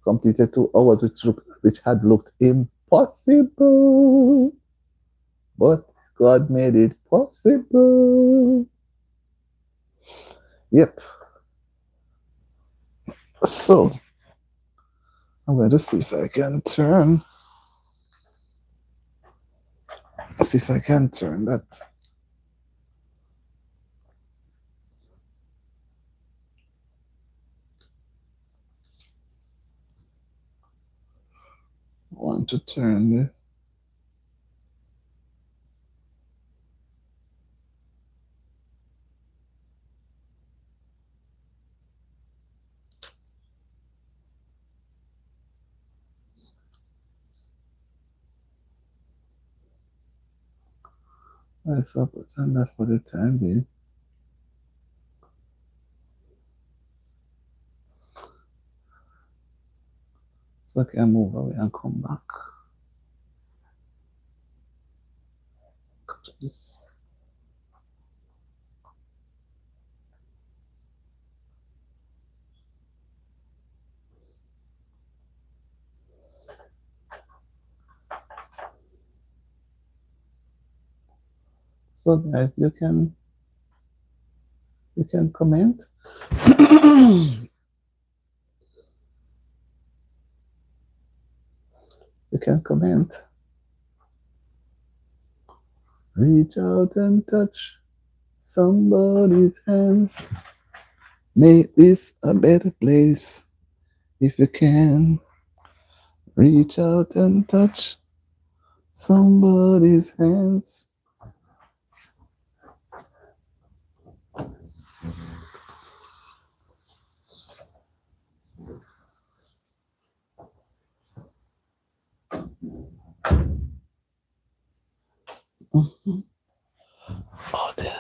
Completed 2 hours, which had looked impossible, but God made it possible. Yep. So I'm going to see if I can turn. See if I can turn that. I want to turn this. Let's pretend that for the time being. So I can move away and come back. So guys, you can comment. You can comment. Reach out and touch somebody's hands. Make this a better place if you can. Reach out and touch somebody's hands. Oh, dear.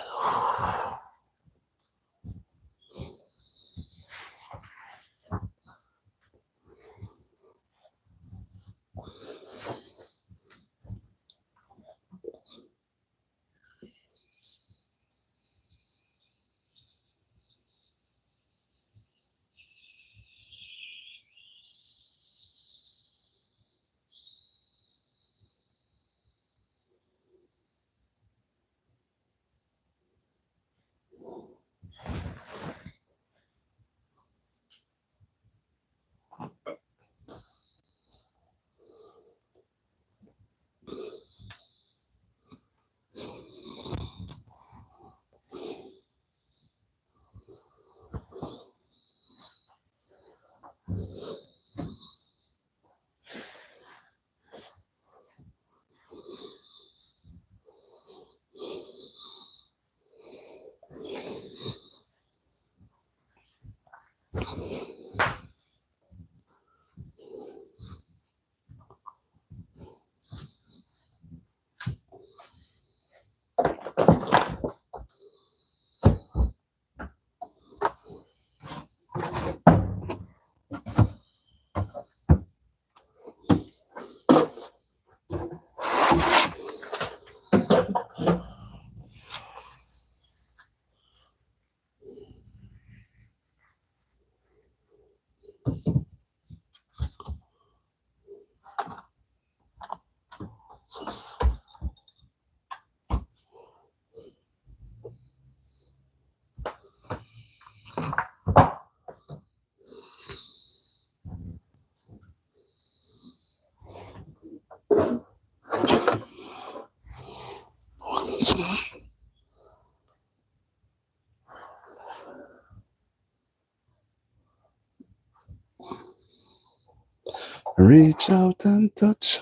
Reach out and touch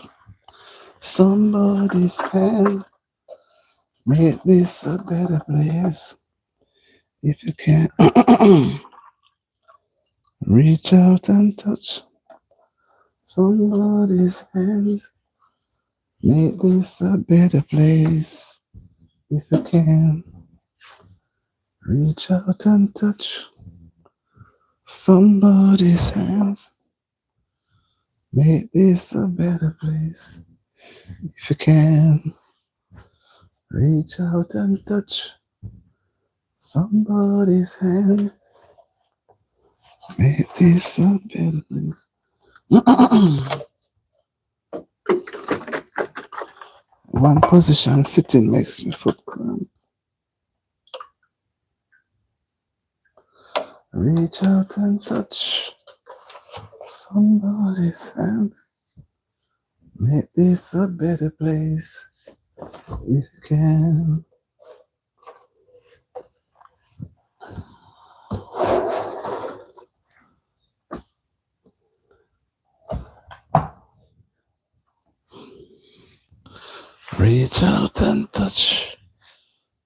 somebody's hand. Make this a better place. If you can, reach out and touch somebody's hand. Make this a better place. If you can, reach out and touch somebody's hands. Make this a better place. If you can, reach out and touch somebody's hand. Make this a better place. One position sitting makes me foot cramp. Reach out and touch somebody's hands. Make this a better place. If you can. Reach out and touch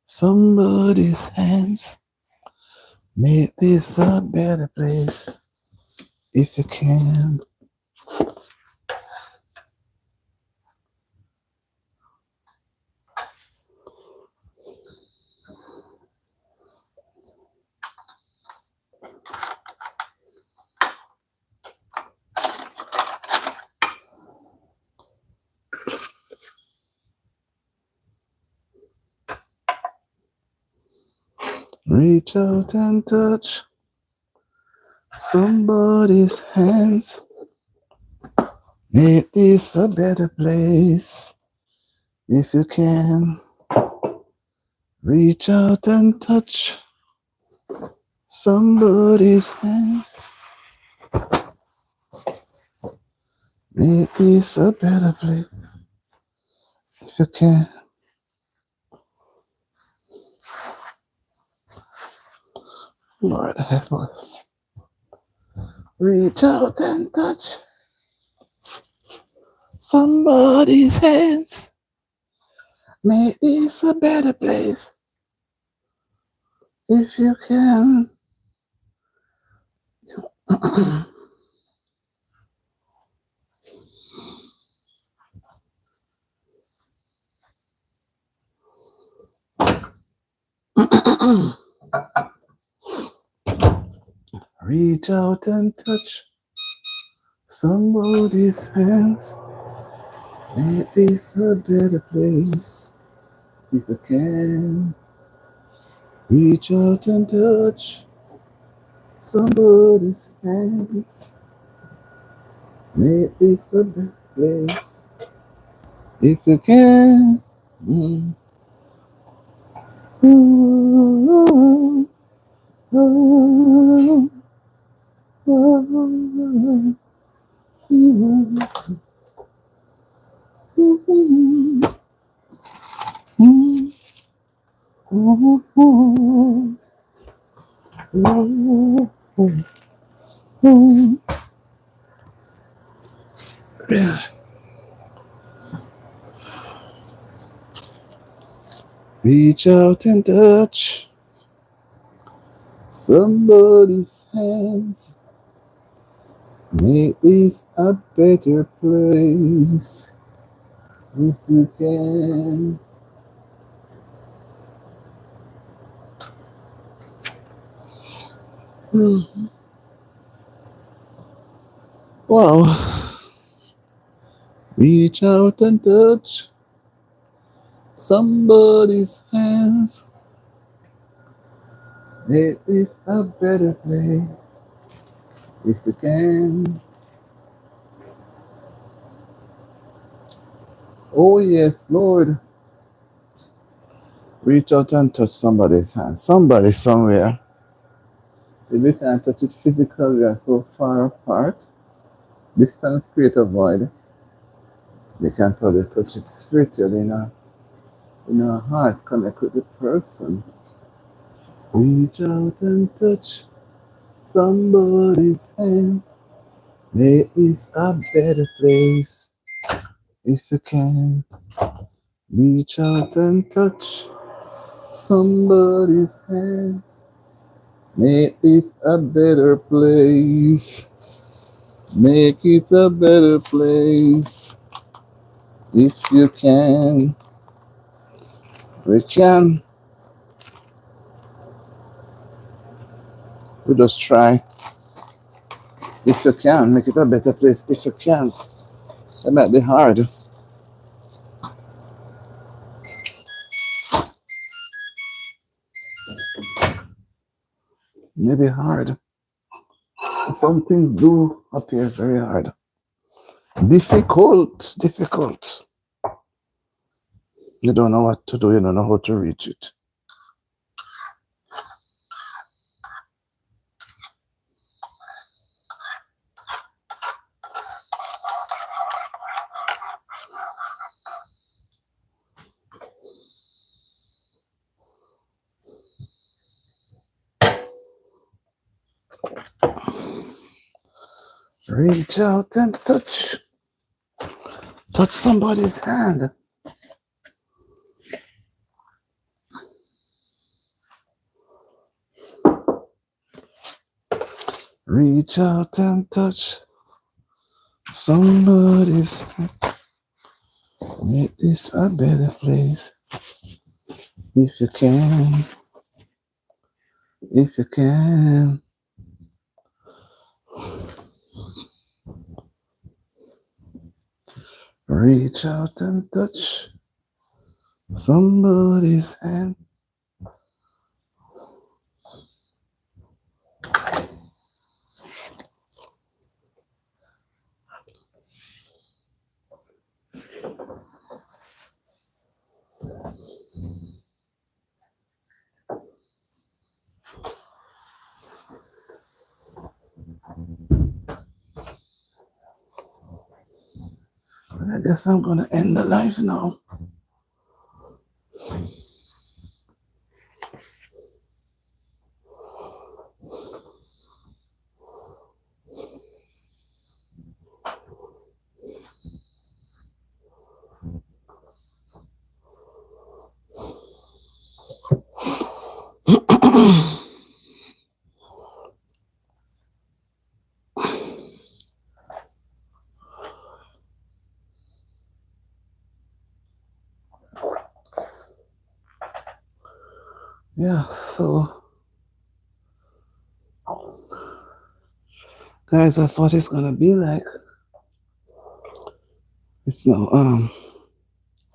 somebody's hands. Make this a better place. If you can. Reach out and touch somebody's hands. Make this a better place. If you can. Reach out and touch somebody's hands. Make this a better place. If you can. Lord help us. Reach out and touch somebody's hands. Make this a better place. If you can. Reach out and touch somebody's hands. Make this a better place. If you can. Reach out and touch somebody's hands. Make this a better place. If you can. Mm. Ooh, ooh, ooh, ooh, reach out and touch somebody's hands. Make this a better place. If you can. Wow. Reach out and touch somebody's hands. Make this a better place. If you can. Oh, yes, Lord. Reach out and touch somebody's hand. Somebody somewhere. If we can't touch it physically, we are so far apart. Distance create a void. We can probably touch it spiritually in our hearts, connect with the person. Reach out and touch somebody's hands. Make this a better place. If you can, reach out and touch somebody's hand. Make this a better place. Make it a better place. If you can, we can. We just try. If you can, make it a better place. If you can, it might be hard. Maybe hard. Some things do appear very hard. Difficult, difficult. You don't know what to do, you don't know how to reach it. Reach out and touch somebody's hand. Reach out and touch somebody's hand. Make this a better place. If you can, if you can. Reach out and touch somebody's hand. I guess I'm gonna end the live now. Yeah, so guys, that's what it's gonna be like. It's now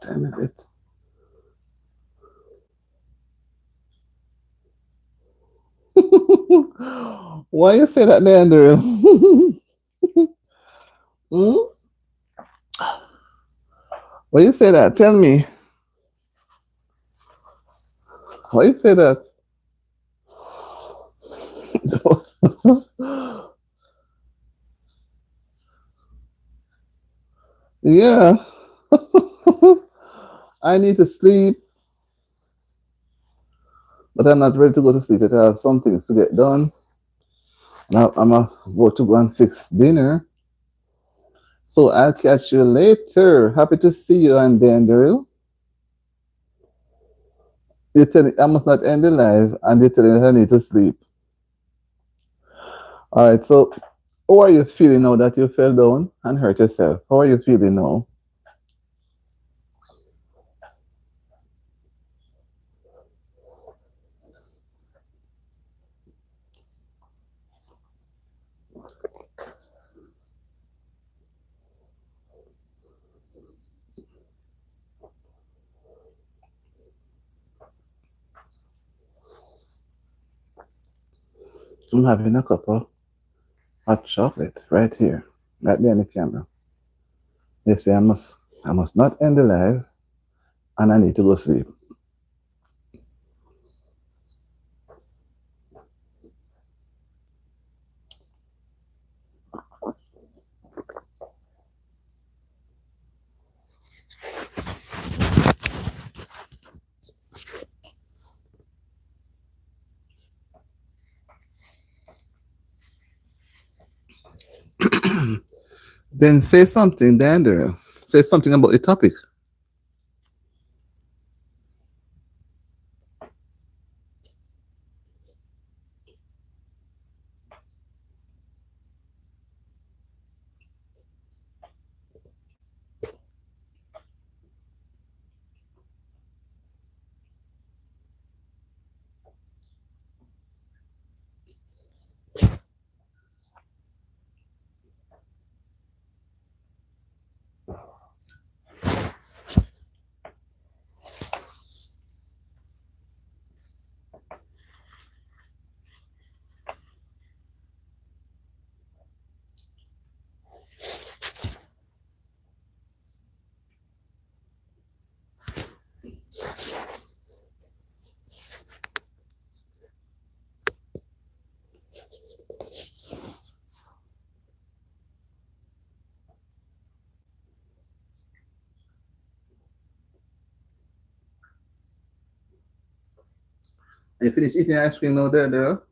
time is it? Why you say that there, Andrew? Hmm? Why you say that? Tell me. Why you say that? Yeah. I need to sleep, but I'm not ready to go to sleep. I have some things to get done. Now I'm about to go and fix dinner. So I'll catch you later. Happy to see you and Dandrill. You tell I must not end the live and you tell me that I need to sleep. Alright, so how are you feeling now that you fell down and hurt yourself? How are you feeling now? I'm having a cup of hot chocolate right here, right behind the camera. They say I must not end the live and I need to go sleep. Then say something, Dander. Say something about the topic. You finish eating ice cream now, Dander?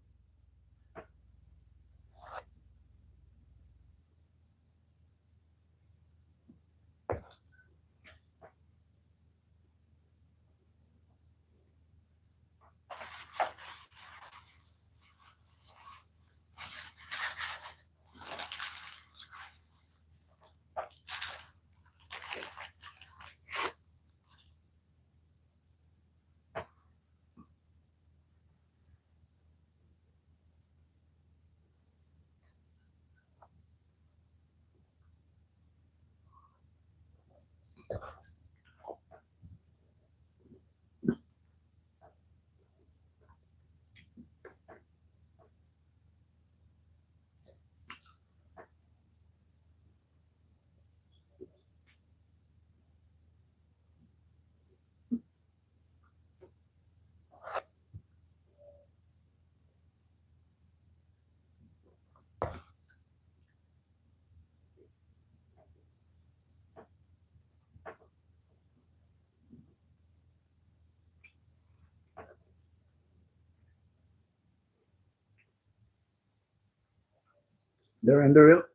Dander.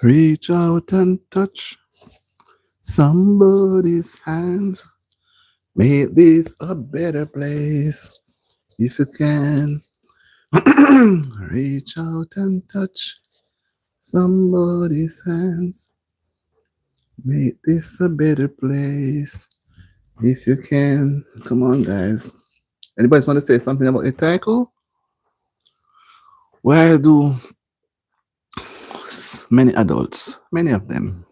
Reach out and touch somebody's hands. Make this a better place if you can. Reach out and touch somebody's hands. Make this a better place if you can. Come on, guys. Anybody want to say something about the title? Why do many adults, many of them,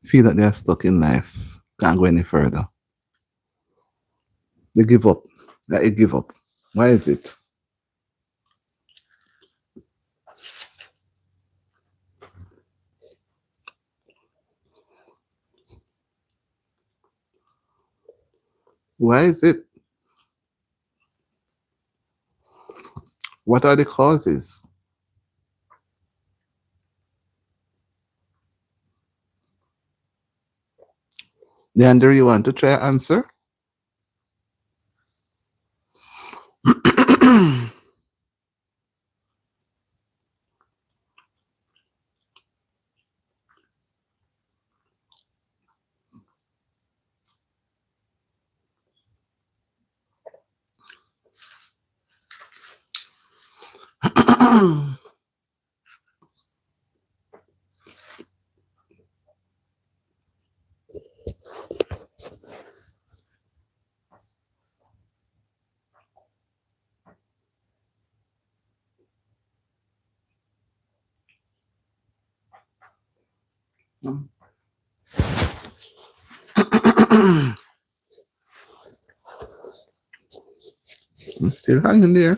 feel that they are stuck in life, can't go any further? They give up. They give up. Why is it? Why is it? What are the causes? Leander, you want to try answer? I'm still hanging there.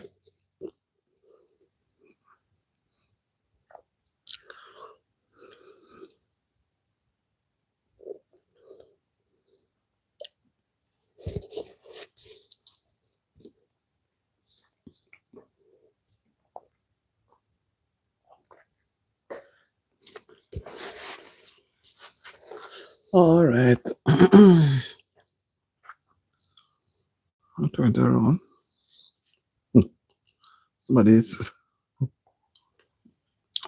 All right. I'll turn it around. Somebody's.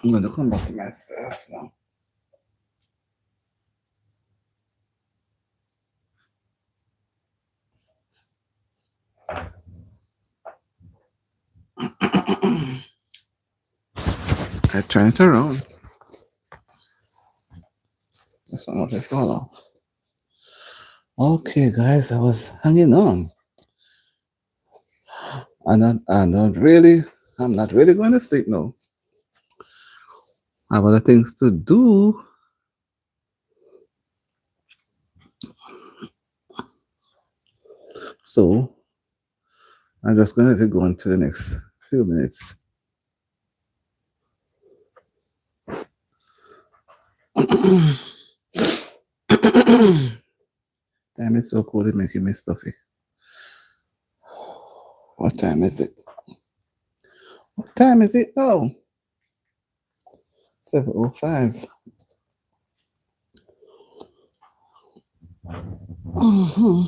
I'm going to come back to myself now. I turn it around. That's not what I fall off. Okay, guys, I was hanging on. I'm not really going to sleep now. I have other things to do. So I'm just going to go into the next few minutes. Damn, it's so cold, it's making me stuffy. What time is it? What time is it? Oh, 7:05. Mm-hmm.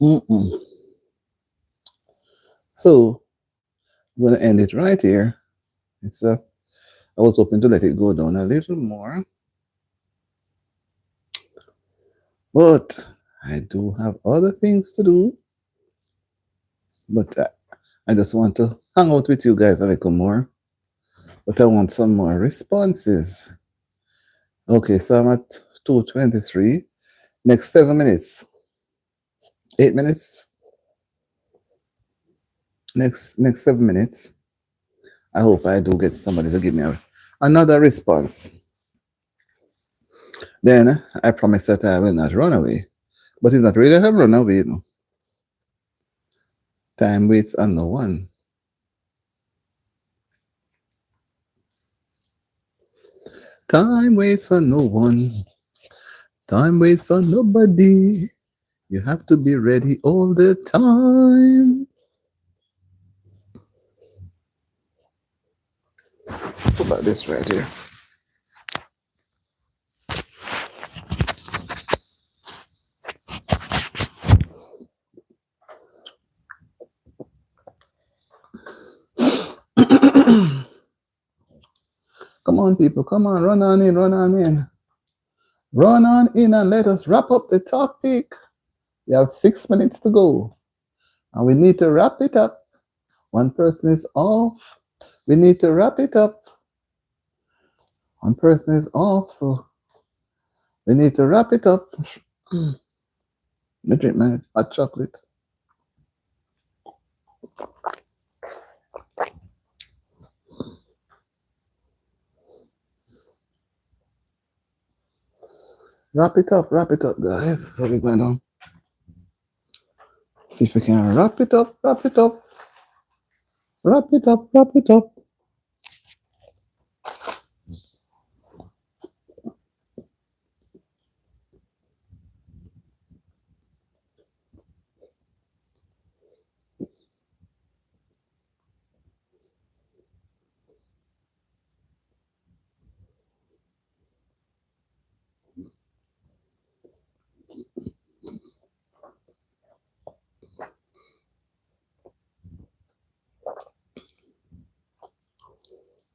Mm-mm. So I'm going to end it right here. I was hoping to let it go down a little more, but I do have other things to do. But I just want to hang out with you guys a little more. But I want some more responses. Okay, so I'm at 2:23. Next 7 minutes, 8 minutes. Next 7 minutes. I hope I do get somebody to give me another response. Then I promise that I will not run away. But it's not really a run away, you know. Time waits on no one. Time waits on no one. Time waits on nobody. You have to be ready all the time. What about this right here? Come on, people. Come on. Run on in. Run on in. Run on in and let us wrap up the topic. We have 6 minutes to go. And we need to wrap it up. One person is off. We need to wrap it up. One person is off, so we need to wrap it up. Let me drink my hot chocolate. Wrap it up, guys. So we're going to see if we can wrap it up, wrap it up, wrap it up, wrap it up.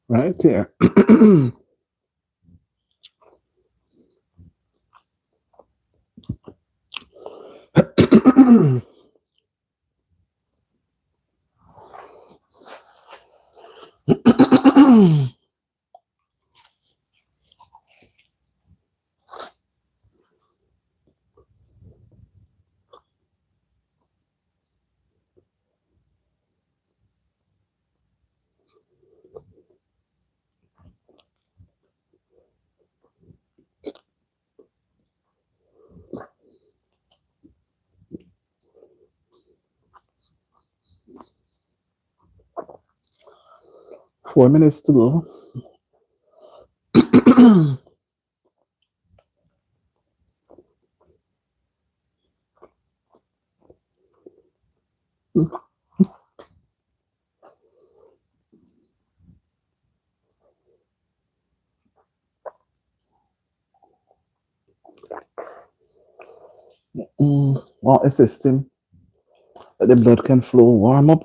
Right here. 4 minutes to go. Or a system that the blood can flow, warm up.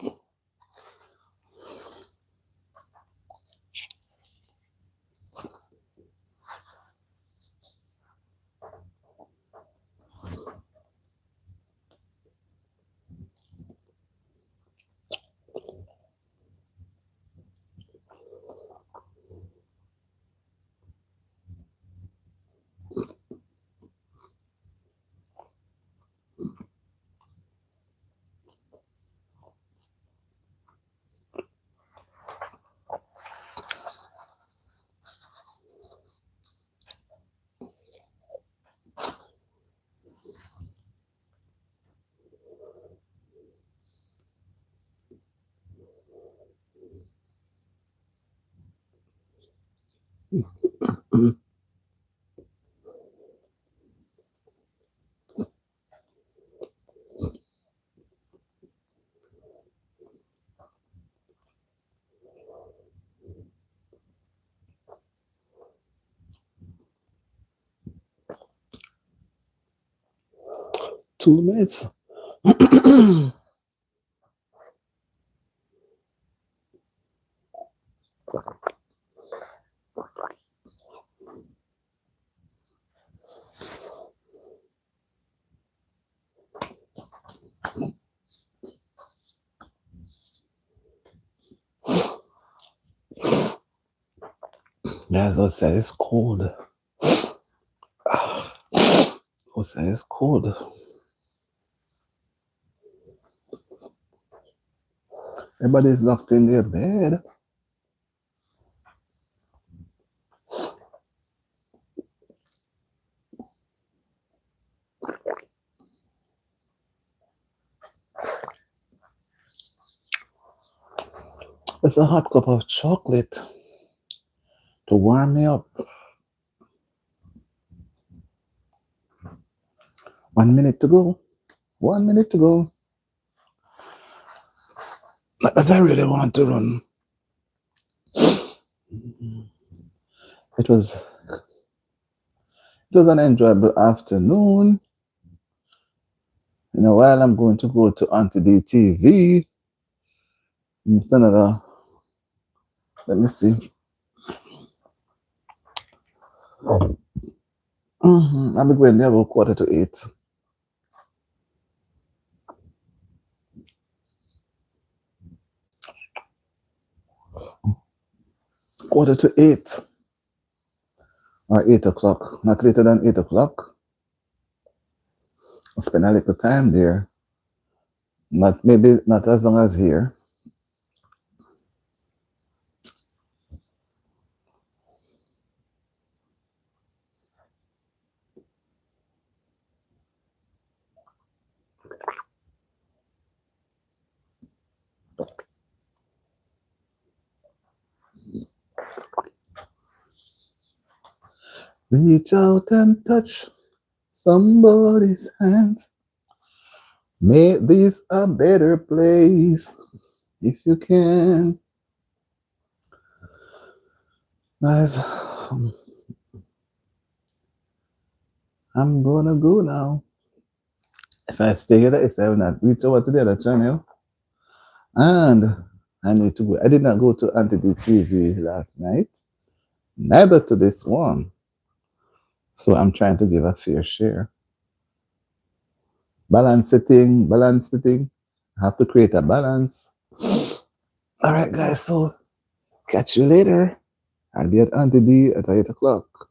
Mm. 2 minutes. Guys, outside it's cold. Outside it's cold. Everybody's locked in their bed. It's a hot cup of chocolate to warm me up. 1 minute to go. 1 minute to go. Not that I really want to run. It was an enjoyable afternoon. In a while, I'm going to go to Auntie D TV. It's another. Let me see. I'll be going there about 7:45. Quarter to 8 or 8 o'clock, not later than 8 o'clock. I'll spend a little time there, maybe not as long as here. Reach out and touch somebody's hands. Make this a better place if you can. Guys, I'm gonna go now. If I stay here, if I will not reach over to the other channel, and I need to go. I did not go to Auntie D TV last night, neither to this one. So I'm trying to give a fair share. Balance sitting. I have to create a balance. All right, guys. So catch you later. I'll be at Auntie D at 8 o'clock.